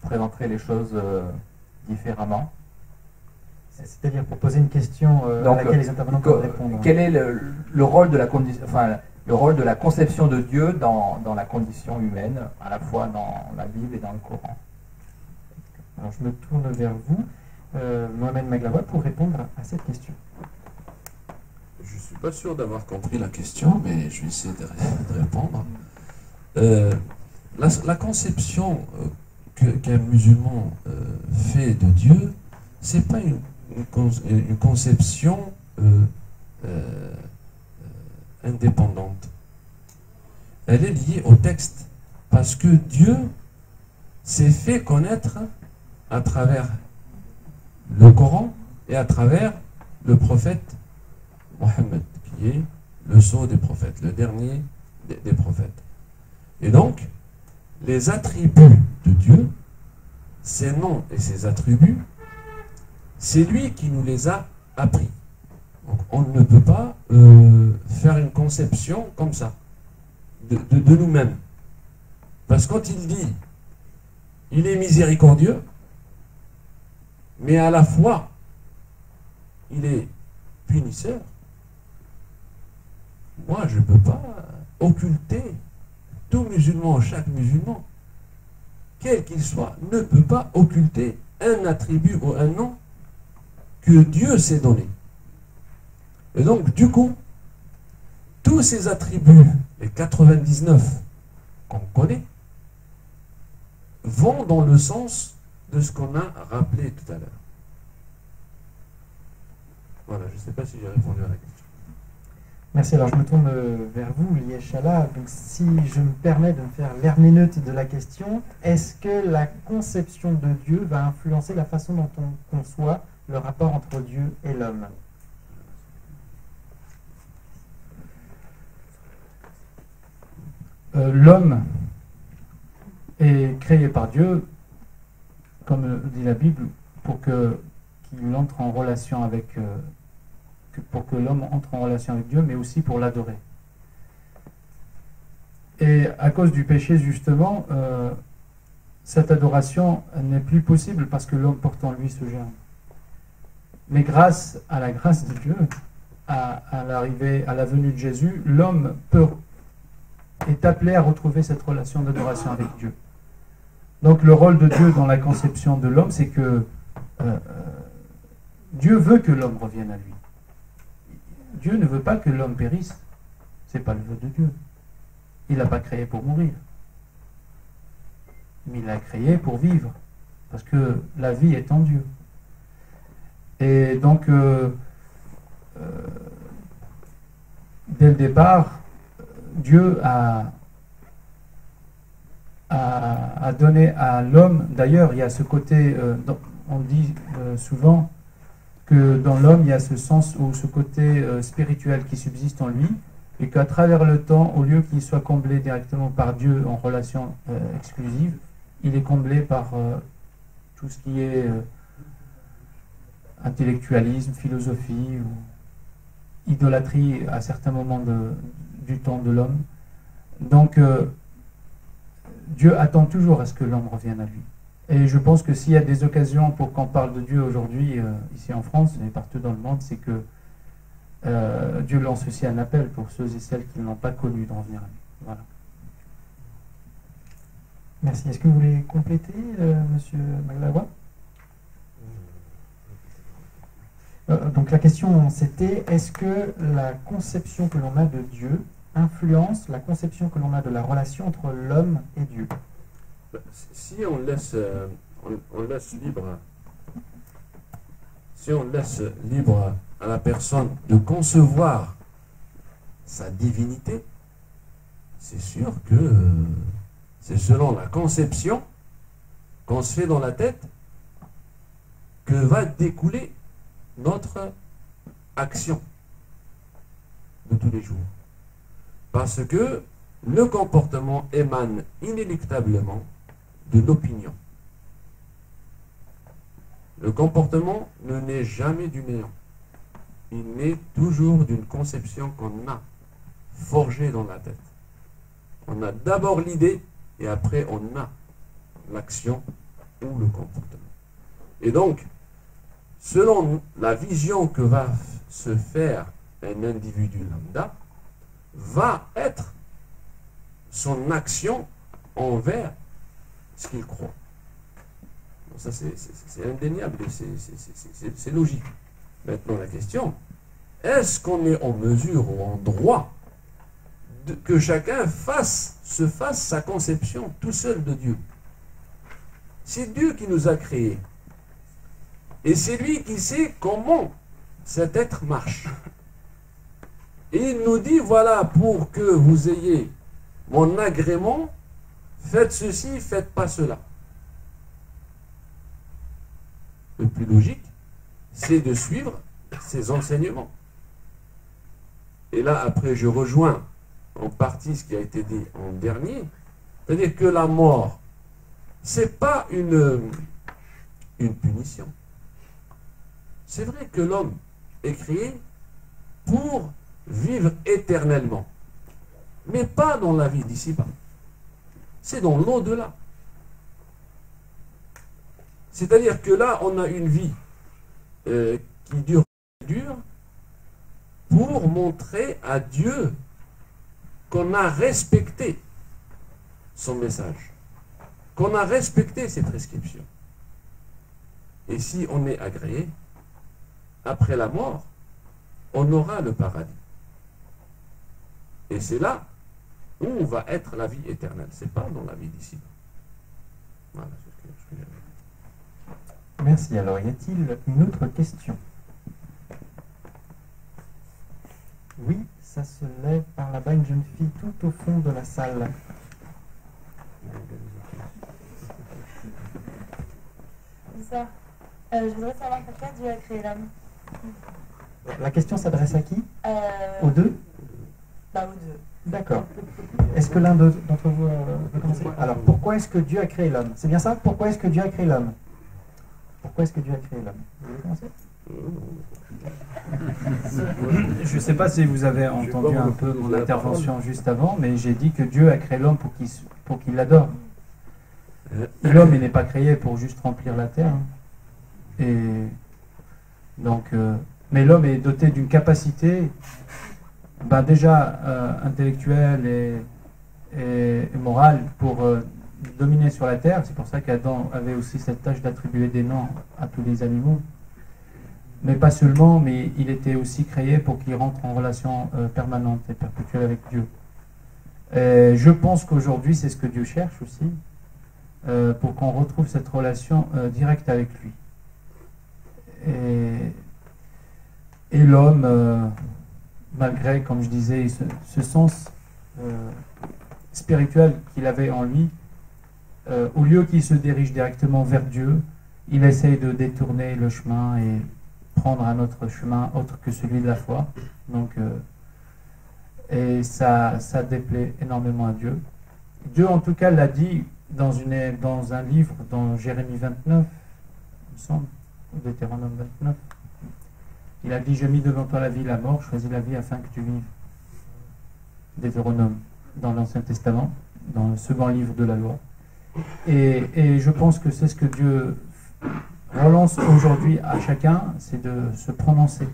présenterait les choses différemment. C'est-à-dire pour poser une question à laquelle les intervenants peuvent répondre. Quel est le rôle de la le rôle de la conception de Dieu dans la condition humaine, à la fois dans la Bible et dans le Coran? Alors je me tourne vers vous, Mohamed Maglawa, pour répondre à cette question. Je ne suis pas sûr d'avoir compris la question, mais je vais essayer de répondre. La conception qu'un musulman fait de Dieu, ce n'est pas une conception indépendante. Elle est liée au texte, parce que Dieu s'est fait connaître à travers le Coran et à travers le prophète Mohammed, qui est le sceau des prophètes, le dernier des prophètes. Et donc, les attributs de Dieu, ses noms et ses attributs, c'est lui qui nous les a appris. Donc, on ne peut pas faire une conception comme ça, de nous-mêmes. Parce que quand il dit, il est miséricordieux, mais à la fois, il est punisseur, moi, je ne peux pas occulter tout musulman, chaque musulman, quel qu'il soit, ne peut pas occulter un attribut ou un nom que Dieu s'est donné. Et donc, du coup, tous ces attributs, les 99 qu'on connaît, vont dans le sens de ce qu'on a rappelé tout à l'heure. Voilà, je ne sais pas si j'ai répondu à la question. Merci. Alors je me tourne vers vous, Lieshala. Donc si je me permets de me faire l'herméneute de la question, est-ce que la conception de Dieu va influencer la façon dont on conçoit le rapport entre Dieu et l'homme? L'homme est créé par Dieu, comme dit la Bible, pour qu'il entre en relation avec pour que l'homme entre en relation avec Dieu, mais aussi pour l'adorer. Et à cause du péché, justement, cette adoration n'est plus possible parce que l'homme porte en lui ce germe. Mais grâce à la grâce de Dieu, à l'arrivée, à la venue de Jésus, l'homme est appelé à retrouver cette relation d'adoration avec Dieu. Donc le rôle de Dieu dans la conception de l'homme, c'est que Dieu veut que l'homme revienne à lui. Dieu ne veut pas que l'homme périsse. Ce n'est pas le vœu de Dieu. Il l'a pas créé pour mourir. Mais il l'a créé pour vivre. Parce que la vie est en Dieu. Et donc, dès le départ, Dieu a donné à l'homme, d'ailleurs, il y a ce côté, on dit souvent, que dans l'homme, il y a ce sens ou ce côté spirituel qui subsiste en lui, et qu'à travers le temps, au lieu qu'il soit comblé directement par Dieu en relation exclusive, il est comblé par tout ce qui est intellectualisme, philosophie, ou idolâtrie à certains moments du temps de l'homme. Donc, Dieu attend toujours à ce que l'homme revienne à lui. Et je pense que s'il y a des occasions pour qu'on parle de Dieu aujourd'hui, ici en France et partout dans le monde, c'est que Dieu lance aussi un appel pour ceux et celles qui ne l'ont pas connu de revenir à lui. Voilà. Merci. Est-ce que vous voulez compléter, Monsieur Maglawa? Donc la question c'était, est-ce que la conception que l'on a de Dieu influence la conception que l'on a de la relation entre l'homme et Dieu? Si on laisse libre à la personne de concevoir sa divinité, c'est sûr que C'est selon la conception qu'on se fait dans la tête que va découler notre action de tous les jours. Parce que le comportement émane inéluctablement de l'opinion. Le comportement ne naît jamais du néant. Il naît toujours d'une conception qu'on a forgée dans la tête. On a d'abord l'idée et après on a l'action ou le comportement. Et donc, selon la vision que va se faire un individu lambda, va être son action envers ce qu'il croit. Bon, ça c'est indéniable, c'est logique. Maintenant la question, est-ce qu'on est en mesure ou en droit que chacun se fasse sa conception tout seul de Dieu? C'est Dieu qui nous a créés. Et c'est lui qui sait comment cet être marche. Et il nous dit, voilà, pour que vous ayez mon agrément, faites ceci, faites pas cela. Le plus logique, c'est de suivre ses enseignements. Et là, après, je rejoins en partie ce qui a été dit en dernier, c'est-à-dire que la mort, c'est pas une punition. C'est vrai que l'homme est créé pour vivre éternellement, mais pas dans la vie d'ici-bas. C'est dans l'au-delà. C'est-à-dire que là, on a une vie qui dure pour montrer à Dieu qu'on a respecté son message, qu'on a respecté ses prescriptions. Et si on est agréé, après la mort, on aura le paradis. Et c'est là où va être la vie éternelle. Ce n'est pas dans la vie d'ici. Voilà ce que j'avais. Merci. Alors, y a-t-il une autre question? Oui, ça se lève par là-bas, une jeune fille tout au fond de la salle. Bonsoir. Je voudrais savoir pourquoi Dieu a créé l'homme. La question s'adresse à qui? Aux deux? Bah, aux deux. D'accord. Est-ce que l'un d'entre vous veut commencer? Alors, pourquoi est-ce que Dieu a créé l'homme? C'est bien ça? Pourquoi est-ce que Dieu a créé l'homme? Pourquoi est-ce que Dieu a créé l'homme? Vous voulez commencer? Je ne sais pas si vous avez entendu un peu mon intervention juste avant, mais j'ai dit que Dieu a créé l'homme pour qu'il l'adore. L'homme, il n'est pas créé pour juste remplir la terre. Et donc, mais l'homme est doté d'une capacité déjà intellectuelle et morale pour dominer sur la terre. C'est pour ça qu'Adam avait aussi cette tâche d'attribuer des noms à tous les animaux. Mais pas seulement, mais il était aussi créé pour qu'il rentre en relation permanente et perpétuelle avec Dieu. Et je pense qu'aujourd'hui, c'est ce que Dieu cherche aussi, pour qu'on retrouve cette relation directe avec lui. Et l'homme, malgré, comme je disais, ce sens spirituel qu'il avait en lui, au lieu qu'il se dirige directement vers Dieu, il essaye de détourner le chemin et prendre un autre chemin autre que celui de la foi. Donc, et ça déplaît énormément à Dieu. Dieu, en tout cas, l'a dit dans un livre, dans Jérémie 29, il me semble, ou Deutéronome 29. Il a dit: j'ai mis devant toi la vie et la mort, choisis la vie afin que tu vives. Deutéronome, dans l'Ancien Testament, dans le second livre de la loi. Et je pense que c'est ce que Dieu relance aujourd'hui à chacun, c'est de se prononcer.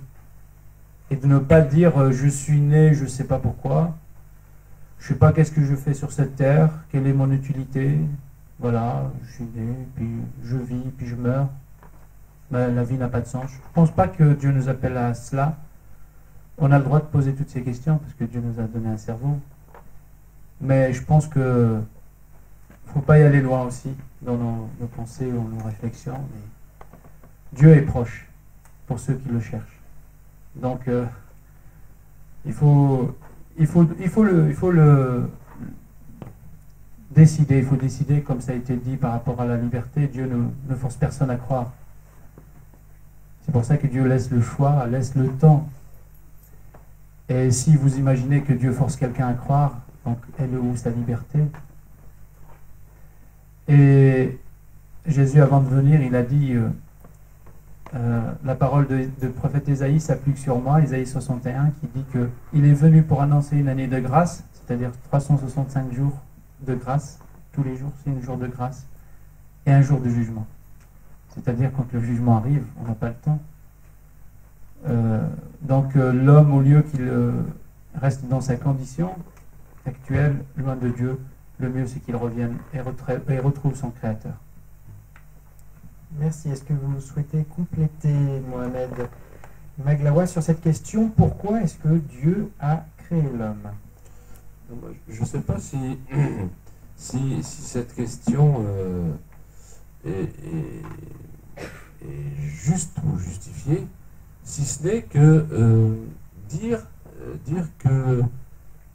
Et de ne pas dire je suis né, je ne sais pas pourquoi, je ne sais pas qu'est-ce que je fais sur cette terre, quelle est mon utilité, voilà, je suis né, puis je vis, puis je meurs. Ben, la vie n'a pas de sens. Je ne pense pas que Dieu nous appelle à cela. On a le droit de poser toutes ces questions parce que Dieu nous a donné un cerveau. Mais je pense que il ne faut pas y aller loin aussi dans nos pensées ou nos réflexions. Mais Dieu est proche pour ceux qui le cherchent. Donc il faut décider, il faut décider, comme ça a été dit par rapport à la liberté. Dieu ne force personne à croire. C'est pour ça que Dieu laisse le choix, laisse le temps. Et si vous imaginez que Dieu force quelqu'un à croire, donc elle est où sa liberté? Et Jésus, avant de venir, il a dit la parole de prophète Ésaïe s'applique sur moi, Ésaïe 61, qui dit qu'il est venu pour annoncer une année de grâce, c'est-à-dire 365 jours de grâce. Tous les jours, c'est un jour de grâce. Et un jour de jugement. C'est-à-dire quand le jugement arrive, on n'a pas le temps. Donc l'homme, au lieu qu'il reste dans sa condition actuelle, loin de Dieu, le mieux c'est qu'il revienne et retrouve son Créateur. Merci. Est-ce que vous souhaitez compléter, Mohamed Maglawa, sur cette question? Pourquoi est-ce que Dieu a créé l'homme? Je ne sais pas si cette question est juste ou justifiée, si ce n'est que dire que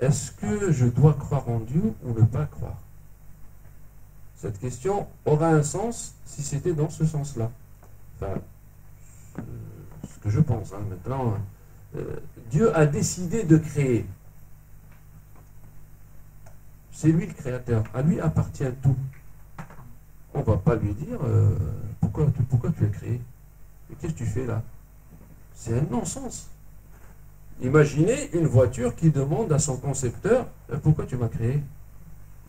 est-ce que je dois croire en Dieu ou ne pas croire? Cette question aura un sens si c'était dans ce sens-là. Enfin, ce que je pense. Maintenant, Dieu a décidé de créer. C'est lui le créateur. À lui appartient tout. On ne va pas lui dire pourquoi tu as créé. Et qu'est-ce que tu fais là? C'est un non-sens. Imaginez une voiture qui demande à son concepteur pourquoi tu m'as créé?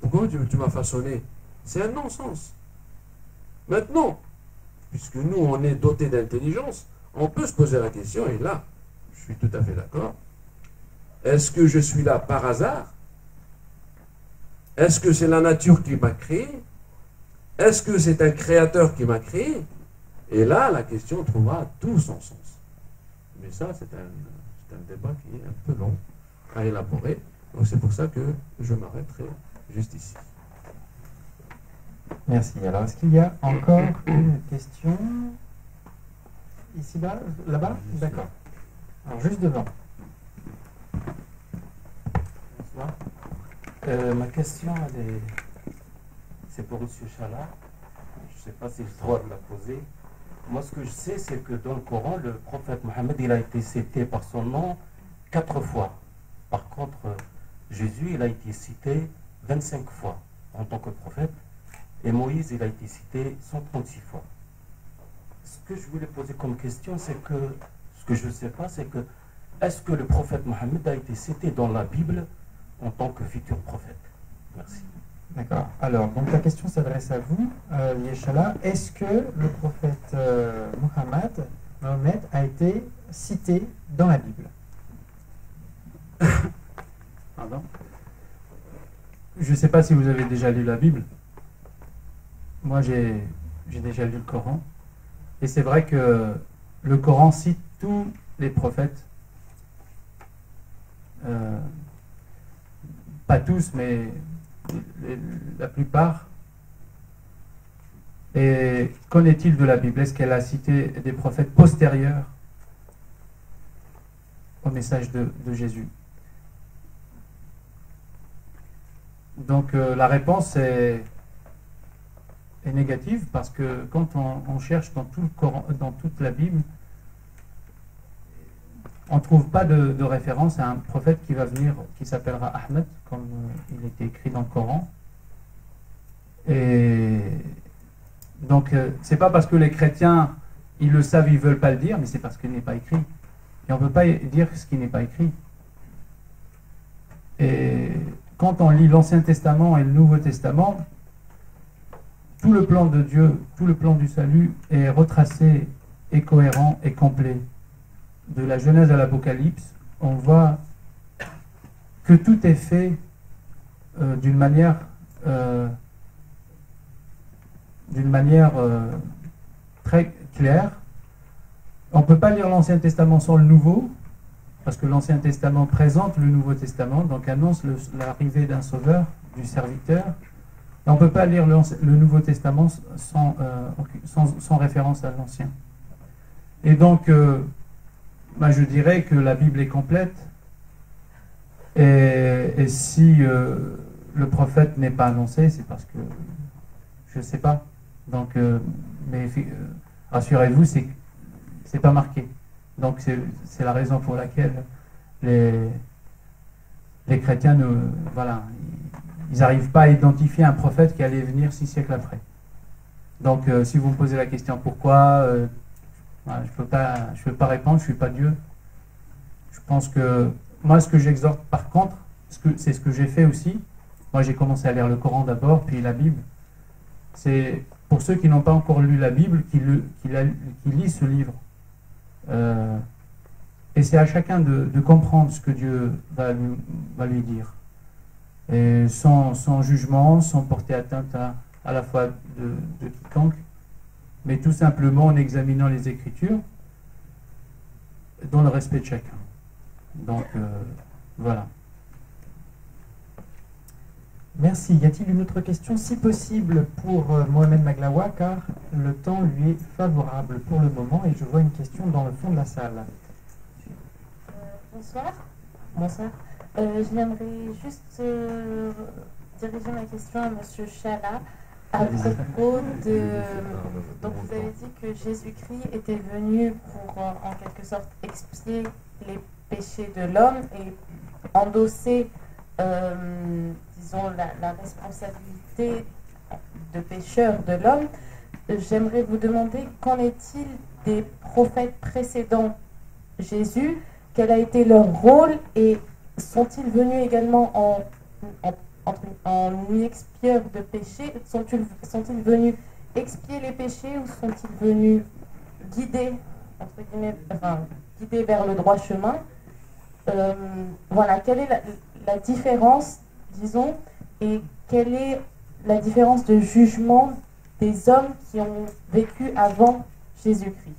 Pourquoi tu m'as façonné? C'est un non-sens. Maintenant, puisque nous, on est dotés d'intelligence, on peut se poser la question, et là, je suis tout à fait d'accord, est-ce que je suis là par hasard? Est-ce que c'est la nature qui m'a créé? Est-ce que c'est un créateur qui m'a créé? Et là, la question trouvera tout son sens. Mais ça, c'est un débat qui est un peu long à élaborer. Donc c'est pour ça que je m'arrêterai juste ici. Merci. Alors, est-ce qu'il y a encore une question? Ici, là-bas? D'accord. Alors, juste devant. Bonsoir. Ma question, c'est pour M. Chala. Je ne sais pas si j'ai le droit de la poser. Moi, ce que je sais, c'est que dans le Coran, le prophète Mohammed, il a été cité par son nom 4 fois. Par contre, Jésus, il a été cité 25 fois en tant que prophète. Et Moïse, il a été cité 136 fois. Ce que je voulais poser comme question, c'est que, ce que je ne sais pas, c'est que, est-ce que le prophète Mohammed a été cité dans la Bible en tant que futur prophète? Merci. D'accord. Alors, donc la question s'adresse à vous, Yeshala. Est-ce que le prophète Mohammed a été cité dans la Bible? Pardon? Je ne sais pas si vous avez déjà lu la Bible. Moi, j'ai déjà lu le Coran. Et c'est vrai que le Coran cite tous les prophètes. Pas tous, mais la plupart. Et qu'en est-il de la Bible? Est-ce qu'elle a cité des prophètes postérieurs au message de Jésus? Donc la réponse est négative, parce que quand on cherche dans tout le Coran, dans toute la Bible, on ne trouve pas de référence à un prophète qui va venir, qui s'appellera Ahmed, comme il était écrit dans le Coran. Et donc, c'est pas parce que les chrétiens, ils le savent, ils veulent pas le dire, mais c'est parce qu'il n'est pas écrit. Et on ne peut pas dire ce qui n'est pas écrit. Et quand on lit l'Ancien Testament et le Nouveau Testament, tout le plan de Dieu, tout le plan du salut est retracé, et cohérent et complet. De la Genèse à l'Apocalypse, on voit que tout est fait d'une manière très claire. On ne peut pas lire l'Ancien Testament sans le Nouveau, parce que l'Ancien Testament présente le Nouveau Testament, donc annonce l'arrivée d'un sauveur, du serviteur. Et on ne peut pas lire le Nouveau Testament sans référence à l'Ancien. Et donc, je dirais que la Bible est complète. Et si le prophète n'est pas annoncé, c'est parce que je ne sais pas. Donc, mais rassurez-vous, c'est pas marqué. Donc c'est la raison pour laquelle les chrétiens, voilà, ils n'arrivent pas à identifier un prophète qui allait venir 6 siècles après. Donc si vous me posez la question pourquoi, voilà, je peux pas répondre, je ne suis pas Dieu. Je pense que moi, ce que j'exhorte par contre, c'est ce que j'ai fait aussi. Moi, j'ai commencé à lire le Coran d'abord, puis la Bible. C'est pour ceux qui n'ont pas encore lu la Bible, qui lisent ce livre. Et c'est à chacun de comprendre ce que Dieu va lui dire. Et sans jugement, sans porter atteinte à la foi de quiconque, mais tout simplement en examinant les Écritures dans le respect de chacun. Donc, voilà. Merci. Y a-t-il une autre question, si possible, pour Mohamed Maglaoua, car le temps lui est favorable pour le moment et je vois une question dans le fond de la salle. Bonsoir. Bonsoir. J'aimerais juste diriger ma question à M. Chala à propos de... Donc vous avez dit que Jésus-Christ était venu pour en quelque sorte expier les péchés de l'homme et endosser disons la responsabilité de pécheur de l'homme. J'aimerais vous demander qu'en est-il des prophètes précédents Jésus, quel a été leur rôle et sont-ils venus également en expieur de péché? Sont-ils venus expier les péchés ou sont-ils venus guider, entre guillemets, guider vers le droit chemin? Voilà, quelle est la différence, disons, et quelle est la différence de jugement des hommes qui ont vécu avant Jésus-Christ?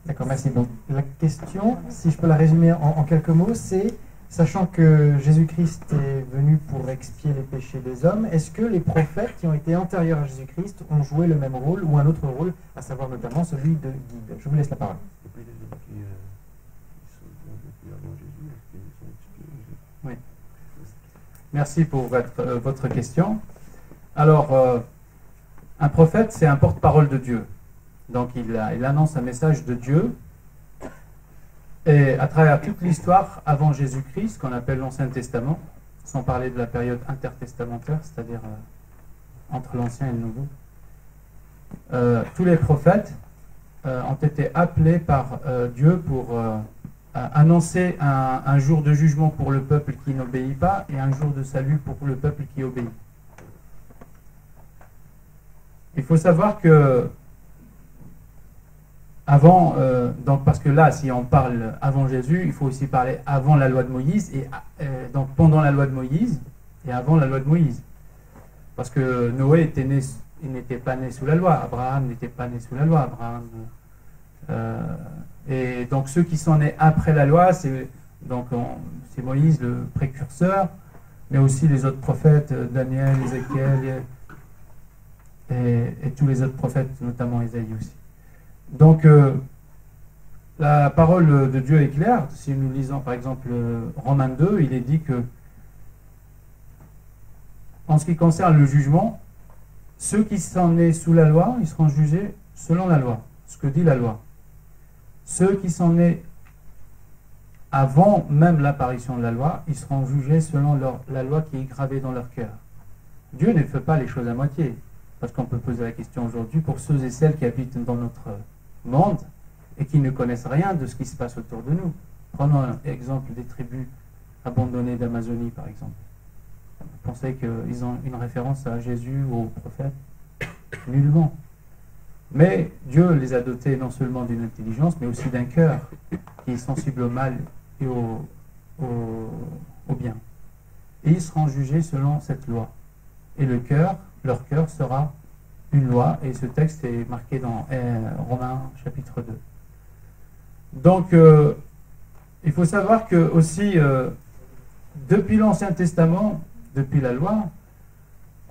D'accord, merci. Donc la question, si je peux la résumer en quelques mots, c'est, sachant que Jésus-Christ est venu pour expier les péchés des hommes, est-ce que les prophètes qui ont été antérieurs à Jésus-Christ ont joué le même rôle ou un autre rôle, à savoir notamment celui de guide? Je vous laisse la parole. Oui. Merci pour votre question. Alors, un prophète, c'est un porte-parole de Dieu. Donc, il annonce un message de Dieu. Et à travers toute l'histoire avant Jésus-Christ, ce qu'on appelle l'Ancien Testament, sans parler de la période intertestamentaire, c'est-à-dire entre l'Ancien et le Nouveau, tous les prophètes ont été appelés par Dieu pour annoncer un jour de jugement pour le peuple qui n'obéit pas et un jour de salut pour le peuple qui obéit. Il faut savoir que avant, donc parce que là, si on parle avant Jésus, il faut aussi parler avant la loi de Moïse, et donc pendant la loi de Moïse et avant la loi de Moïse. Parce que Noé il n'était pas né sous la loi, Abraham n'était pas né sous la loi, et donc ceux qui sont nés après la loi, c'est Moïse le précurseur, mais aussi les autres prophètes, Daniel, Ézéchiel, et tous les autres prophètes, notamment Ésaïe aussi. Donc, la parole de Dieu est claire. Si nous lisons par exemple Romains 2, il est dit que, en ce qui concerne le jugement, ceux qui sont nés sous la loi, ils seront jugés selon la loi, ce que dit la loi. Ceux qui sont nés avant même l'apparition de la loi, ils seront jugés selon la loi qui est gravée dans leur cœur. Dieu ne fait pas les choses à moitié. Parce qu'on peut poser la question aujourd'hui pour ceux et celles qui habitent dans notre monde et qui ne connaissent rien de ce qui se passe autour de nous. Prenons l'exemple des tribus abandonnées d'Amazonie, par exemple. Vous pensez qu'ils ont une référence à Jésus ou au prophète? Nullement. Mais Dieu les a dotés non seulement d'une intelligence, mais aussi d'un cœur qui est sensible au mal et au bien. Et ils seront jugés selon cette loi. Et leur cœur sera une loi, et ce texte est marqué dans Romains chapitre 2. Donc, il faut savoir que aussi, depuis l'Ancien Testament, depuis la loi,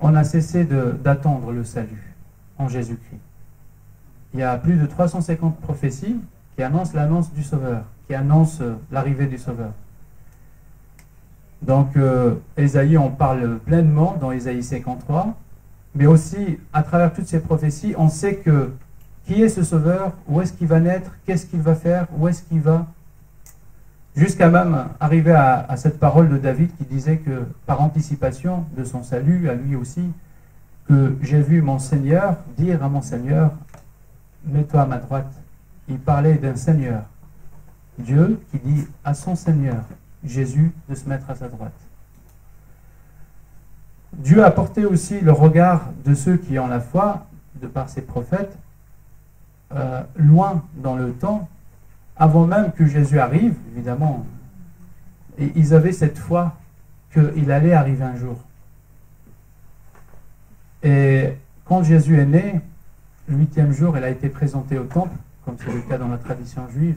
on a cessé d'attendre le salut en Jésus-Christ. Il y a plus de 350 prophéties qui annoncent l'annonce du Sauveur, qui annoncent l'arrivée du Sauveur. Donc, Ésaïe en parle pleinement dans Ésaïe 53, mais aussi, à travers toutes ces prophéties, on sait que qui est ce Sauveur, où est-ce qu'il va naître, qu'est-ce qu'il va faire, où est-ce qu'il va, jusqu'à même arriver à cette parole de David qui disait que, par anticipation de son salut, à lui aussi, que j'ai vu mon Seigneur dire à mon Seigneur, mets-toi à ma droite. Il parlait d'un Seigneur, Dieu qui dit à son Seigneur, Jésus, de se mettre à sa droite. Dieu a porté aussi le regard de ceux qui ont la foi, de par ses prophètes, loin dans le temps, avant même que Jésus arrive, évidemment. Et ils avaient cette foi qu'il allait arriver un jour. Et quand Jésus est né, le 8e jour, il a été présenté au temple, comme c'est le cas dans la tradition juive.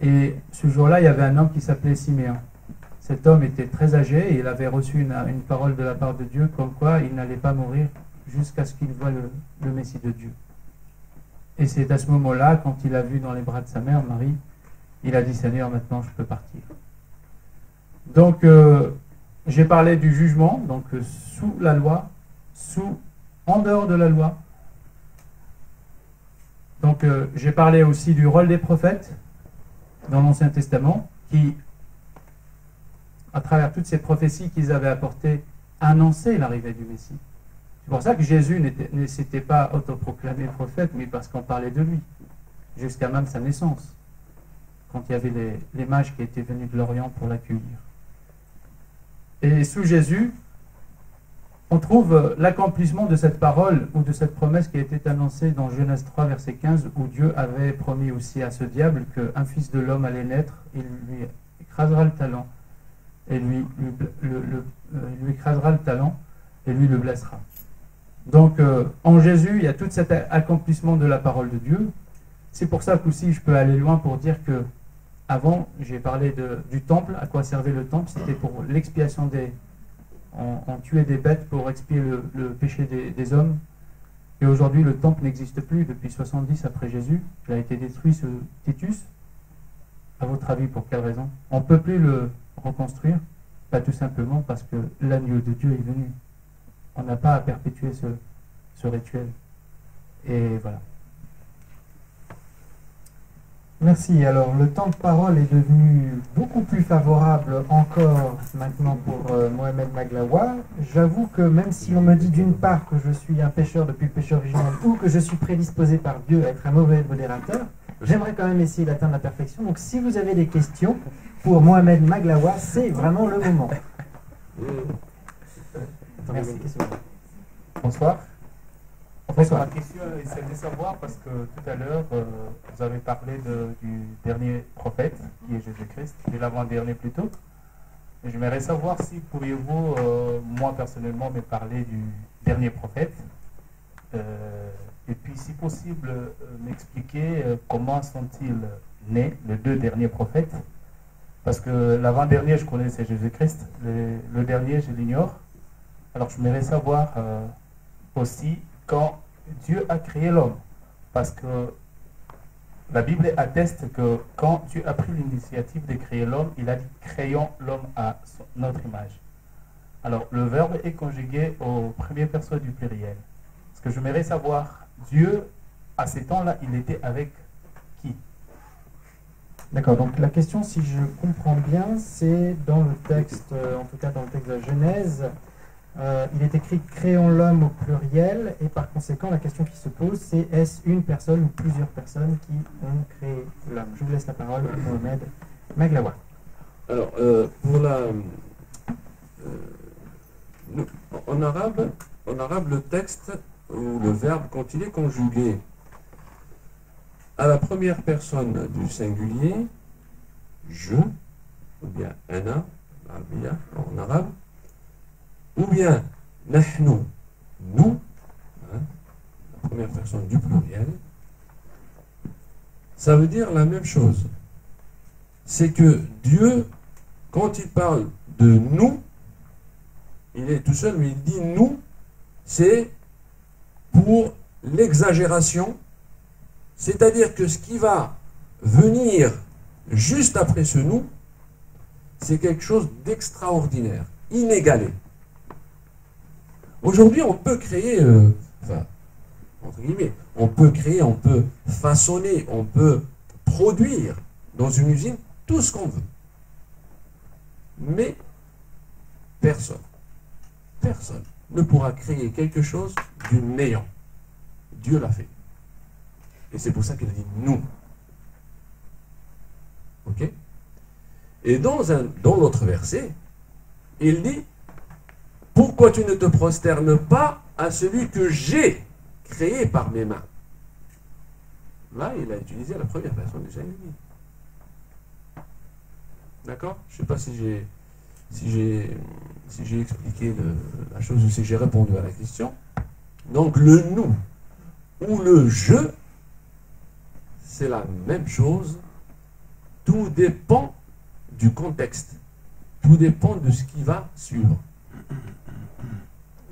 Et ce jour-là, il y avait un homme qui s'appelait Siméon. Cet homme était très âgé et il avait reçu une parole de la part de Dieu comme quoi il n'allait pas mourir jusqu'à ce qu'il voie le Messie de Dieu. Et c'est à ce moment-là, quand il a vu dans les bras de sa mère, Marie, il a dit, Seigneur, maintenant je peux partir. Donc, j'ai parlé du jugement, donc sous la loi, en dehors de la loi. Donc, j'ai parlé aussi du rôle des prophètes dans l'Ancien Testament, qui, à travers toutes ces prophéties qu'ils avaient apportées, annonçaient l'arrivée du Messie. C'est pour ça que Jésus ne s'était pas autoproclamé prophète, mais parce qu'on parlait de lui, jusqu'à même sa naissance, quand il y avait les mages qui étaient venus de l'Orient pour l'accueillir. Et sous Jésus, on trouve l'accomplissement de cette parole ou de cette promesse qui a été annoncée dans Genèse 3, verset 15, où Dieu avait promis aussi à ce diable qu'un fils de l'homme allait naître, il lui écrasera le talon, et lui écrasera le talon, et lui le blessera. Donc, en Jésus, il y a tout cet accomplissement de la parole de Dieu. C'est pour ça qu'aussi je peux aller loin pour dire que, avant, j'ai parlé du temple, à quoi servait le temple, c'était pour l'expiation on tuait des bêtes pour expier le péché des hommes. Et aujourd'hui, le temple n'existe plus depuis 70 après Jésus. Il a été détruit sous Titus. À votre avis, pour quelle raison? On ne peut plus le reconstruire. Pas tout simplement parce que l'agneau de Dieu est venu. On n'a pas à perpétuer ce rituel. Et voilà. Merci. Alors, le temps de parole est devenu beaucoup plus favorable encore maintenant pour Mohamed Maglawa. J'avoue que même si l'on me dit d'une part que je suis un pécheur depuis le péché originel ou que je suis prédisposé par Dieu à être un mauvais modérateur, j'aimerais quand même essayer d'atteindre la perfection. Donc, si vous avez des questions pour Mohamed Maglawa, c'est vraiment le moment. Merci. Bonsoir. En fait, ma question, c'est de savoir, parce que tout à l'heure, vous avez parlé du dernier prophète, qui est Jésus-Christ, de l'avant-dernier plutôt. J'aimerais savoir si pourriez-vous, moi personnellement, me parler du dernier prophète, et puis si possible, m'expliquer comment sont-ils nés, les deux derniers prophètes, parce que l'avant-dernier, je connais, c'est Jésus-Christ, le dernier, je l'ignore. Alors, j'aimerais savoir aussi quand Dieu a créé l'homme, parce que la Bible atteste que quand Dieu a pris l'initiative de créer l'homme, il a dit « créons l'homme à notre image ». Alors, le verbe est conjugué au premier personne du pluriel. Ce que j'aimerais savoir, Dieu, à ces temps-là, il était avec qui? D'accord, donc la question, si je comprends bien, c'est dans le texte, en tout cas dans le texte de la Genèse, il est écrit « créons l'homme » au pluriel, et par conséquent, la question qui se pose, c'est est-ce une personne ou plusieurs personnes qui ont créé l'homme? Je vous laisse la parole, Mohamed Maglawa. Alors, en arabe, le texte ou le verbe, quand il est conjugué à la première personne du singulier, je, ou bien ana, en arabe, ou bien nahnu, nous, la première personne du pluriel, ça veut dire la même chose. C'est que Dieu, quand il parle de nous, il est tout seul, mais il dit nous, c'est pour l'exagération, c'est-à-dire que ce qui va venir juste après ce nous, c'est quelque chose d'extraordinaire, inégalé. Aujourd'hui, on peut créer, enfin, entre guillemets, on peut créer, on peut façonner, on peut produire dans une usine tout ce qu'on veut. Mais personne ne pourra créer quelque chose du néant. Dieu l'a fait. Et c'est pour ça qu'il a dit nous. Ok? Et dans l'autre verset, il dit pourquoi tu ne te prosternes pas à celui que j'ai créé par mes mains? Là, il a utilisé la première personne du singulier. D'accord? Je ne sais pas si j'ai expliqué la chose ou si j'ai répondu à la question. Donc le nous ou le je, c'est la même chose. Tout dépend du contexte. Tout dépend de ce qui va suivre.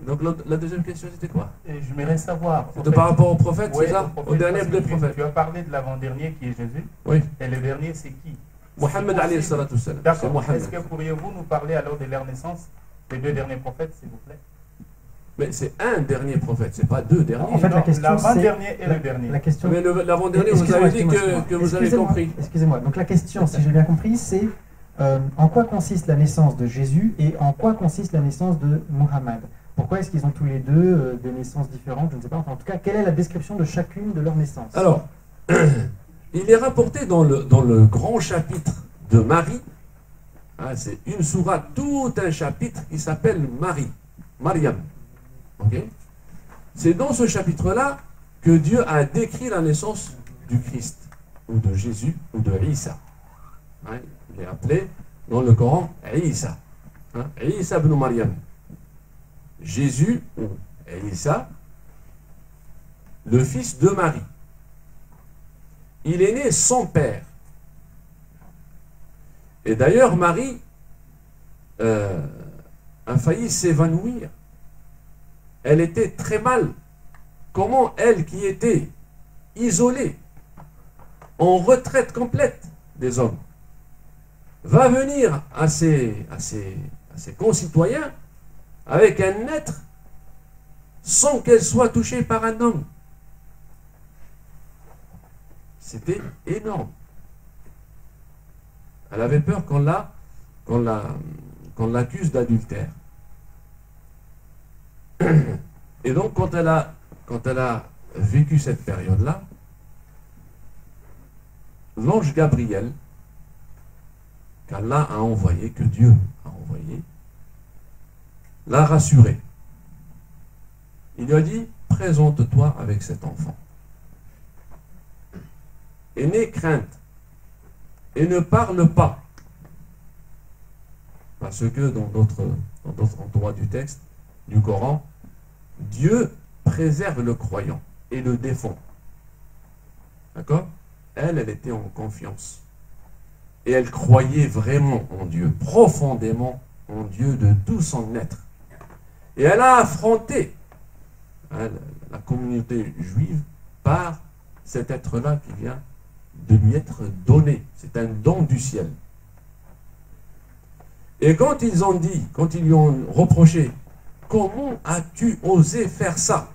Donc la deuxième question, c'était quoi? Et j'aimerais savoir. C'était par rapport au prophète, Oui, c'est ça? Au dernier des prophètes. Tu as parlé de l'avant-dernier qui est Jésus. Oui. Et le dernier, c'est qui? Mohammed alayhi salatu wassalam. C'est D'accord. Mohammed. Est-ce que pourriez-vous nous parler alors de leur naissance, des deux derniers prophètes, s'il vous plaît? Mais c'est un dernier prophète, c'est pas deux derniers. En fait, la Non, question, l'avant-dernier et la- le dernier. La question. Mais l'avant-dernier, vous Excusez-moi, avez dit excusez-moi. que vous avez Excusez-moi, compris. Excusez-moi. Donc la question, si j'ai bien compris, c'est en quoi consiste la naissance de Jésus et en quoi consiste la naissance de Muhammad? Pourquoi est-ce qu'ils ont tous les deux des naissances différentes? Je ne sais pas. Enfin, en tout cas, quelle est la description de chacune de leurs naissances? Alors, il est rapporté dans le grand chapitre de Marie, hein, c'est une sourate, tout un chapitre qui s'appelle Marie, Mariam. Ok? C'est dans ce chapitre-là que Dieu a décrit la naissance du Christ, ou de Jésus, ou de Isa. Hein, il est appelé dans le Coran Isa. Hein, Isa ibn Mariam. Jésus, ou Isa, le fils de Marie. Il est né sans père. Et d'ailleurs, Marie a failli s'évanouir. Elle était très mal. Comment elle, qui était isolée, en retraite complète des hommes, va venir à ses concitoyens avec un être sans qu'elle soit touchée par un homme? C'était énorme. Elle avait peur qu'on l'accuse d'adultère. Et donc, quand elle a vécu cette période-là, l'ange Gabriel, qu'Allah a envoyé, que Dieu a envoyé, l'a rassurée. Il lui a dit, présente-toi avec cet enfant. Et n'aie crainte. Et ne parle pas. Parce que dans d'autres endroits du texte, du Coran, Dieu préserve le croyant et le défend. D'accord? Elle était en confiance. Et elle croyait vraiment en Dieu, profondément en Dieu de tout son être. Et elle a affronté la communauté juive par cet être-là qui vient de lui être donné. C'est un don du ciel. Et quand ils lui ont reproché, comment as-tu osé faire ça?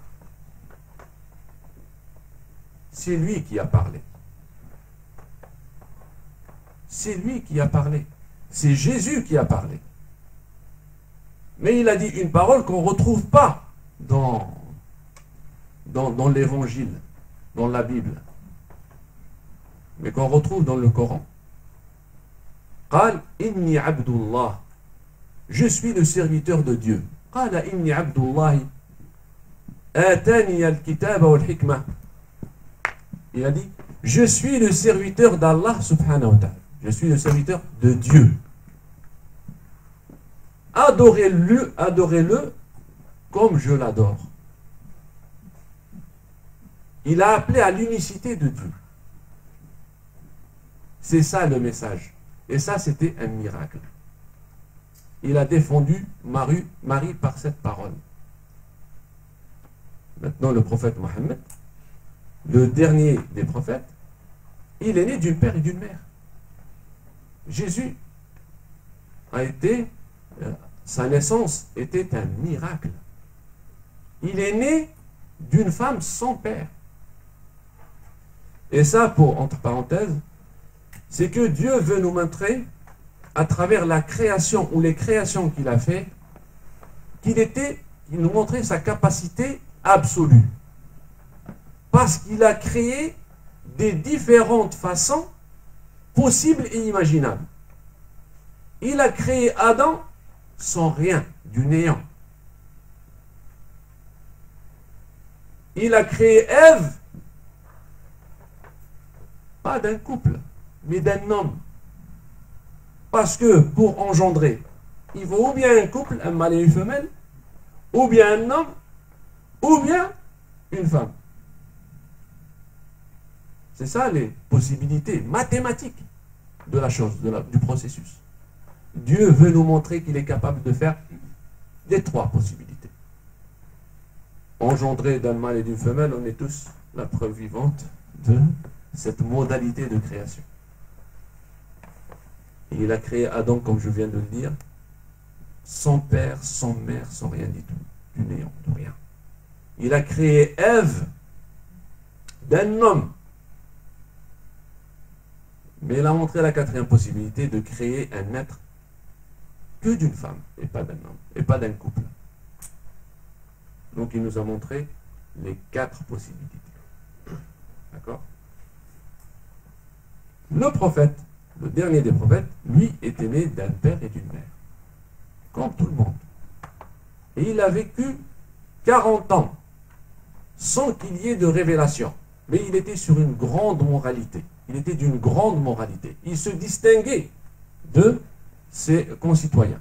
C'est lui qui a parlé. C'est lui qui a parlé. C'est Jésus qui a parlé. Mais il a dit une parole qu'on ne retrouve pas dans l'évangile, dans la Bible, mais qu'on retrouve dans le Coran. قال إني عبد الله. Je suis le serviteur de Dieu. قال إني عبد الله آتاني الكتاب والحكمة. Il a dit, je suis le serviteur d'Allah subhanahu wa ta'ala. Je suis le serviteur de Dieu. Adorez-le comme je l'adore. Il a appelé à l'unicité de Dieu. C'est ça le message. Et ça, c'était un miracle. Il a défendu Marie par cette parole. Maintenant, le prophète Mohammed, le dernier des prophètes, il est né d'une père et d'une mère. Jésus, a été, sa naissance était un miracle. Il est né d'une femme sans père. Et ça, pour entre parenthèses, c'est que Dieu veut nous montrer, à travers la création ou les créations qu'il a fait, qu'il nous montrait sa capacité absolue. Parce qu'il a créé des différentes façons possibles et imaginables. Il a créé Adam sans rien, du néant. Il a créé Ève, pas d'un couple, mais d'un homme. Parce que pour engendrer, il faut ou bien un couple, un mâle et une femelle, ou bien un homme, ou bien une femme. C'est ça les possibilités mathématiques de la chose, du processus. Dieu veut nous montrer qu'il est capable de faire les trois possibilités. Engendré d'un mâle et d'une femelle, on est tous la preuve vivante de cette modalité de création. Et il a créé Adam, comme je viens de le dire, sans père, sans mère, sans rien du tout, du néant, de rien. Il a créé Ève d'un homme. Mais il a montré la quatrième possibilité de créer un être que d'une femme, et pas d'un homme, et pas d'un couple. Donc il nous a montré les 4 possibilités. D'accord? Le prophète, le dernier des prophètes, lui était né d'un père et d'une mère. Comme tout le monde. Et il a vécu 40 ans sans qu'il y ait de révélation. Mais il était sur une grande moralité. Il était d'une grande moralité. Il se distinguait de ses concitoyens.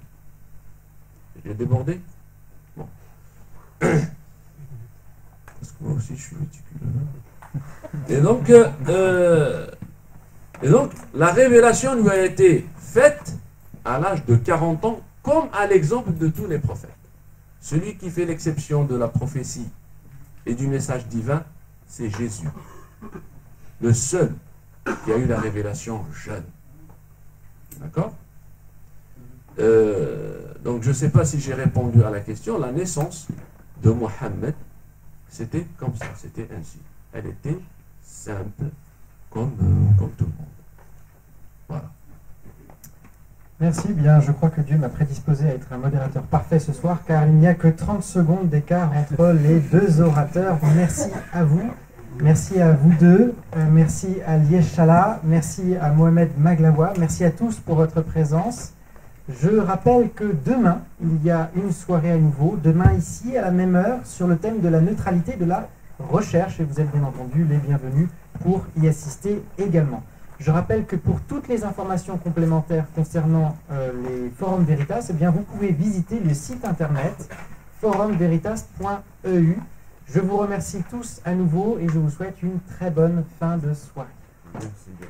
J'ai débordé? Bon. Parce que moi aussi je suis méticuleux. Et donc, la révélation lui a été faite à l'âge de 40 ans, comme à l'exemple de tous les prophètes. Celui qui fait l'exception de la prophétie et du message divin, c'est Jésus. Le seul qui a eu la révélation jeune. D'accord? Donc, je ne sais pas si j'ai répondu à la question. La naissance de Mohammed, c'était comme ça, c'était ainsi. Elle était simple, comme tout le monde. Voilà. Merci bien, je crois que Dieu m'a prédisposé à être un modérateur parfait ce soir, car il n'y a que 30 secondes d'écart entre les deux orateurs. Merci à vous. Merci à vous deux, merci à Lies Chala, merci à Mohamed Maglawa, merci à tous pour votre présence. Je rappelle que demain, il y a une soirée à nouveau, demain ici à la même heure, sur le thème de la neutralité de la recherche, et vous êtes bien entendu les bienvenus pour y assister également. Je rappelle que pour toutes les informations complémentaires concernant les forums Veritas, eh bien, vous pouvez visiter le site internet forumveritas.eu. Je vous remercie tous à nouveau et je vous souhaite une très bonne fin de soirée. Merci bien.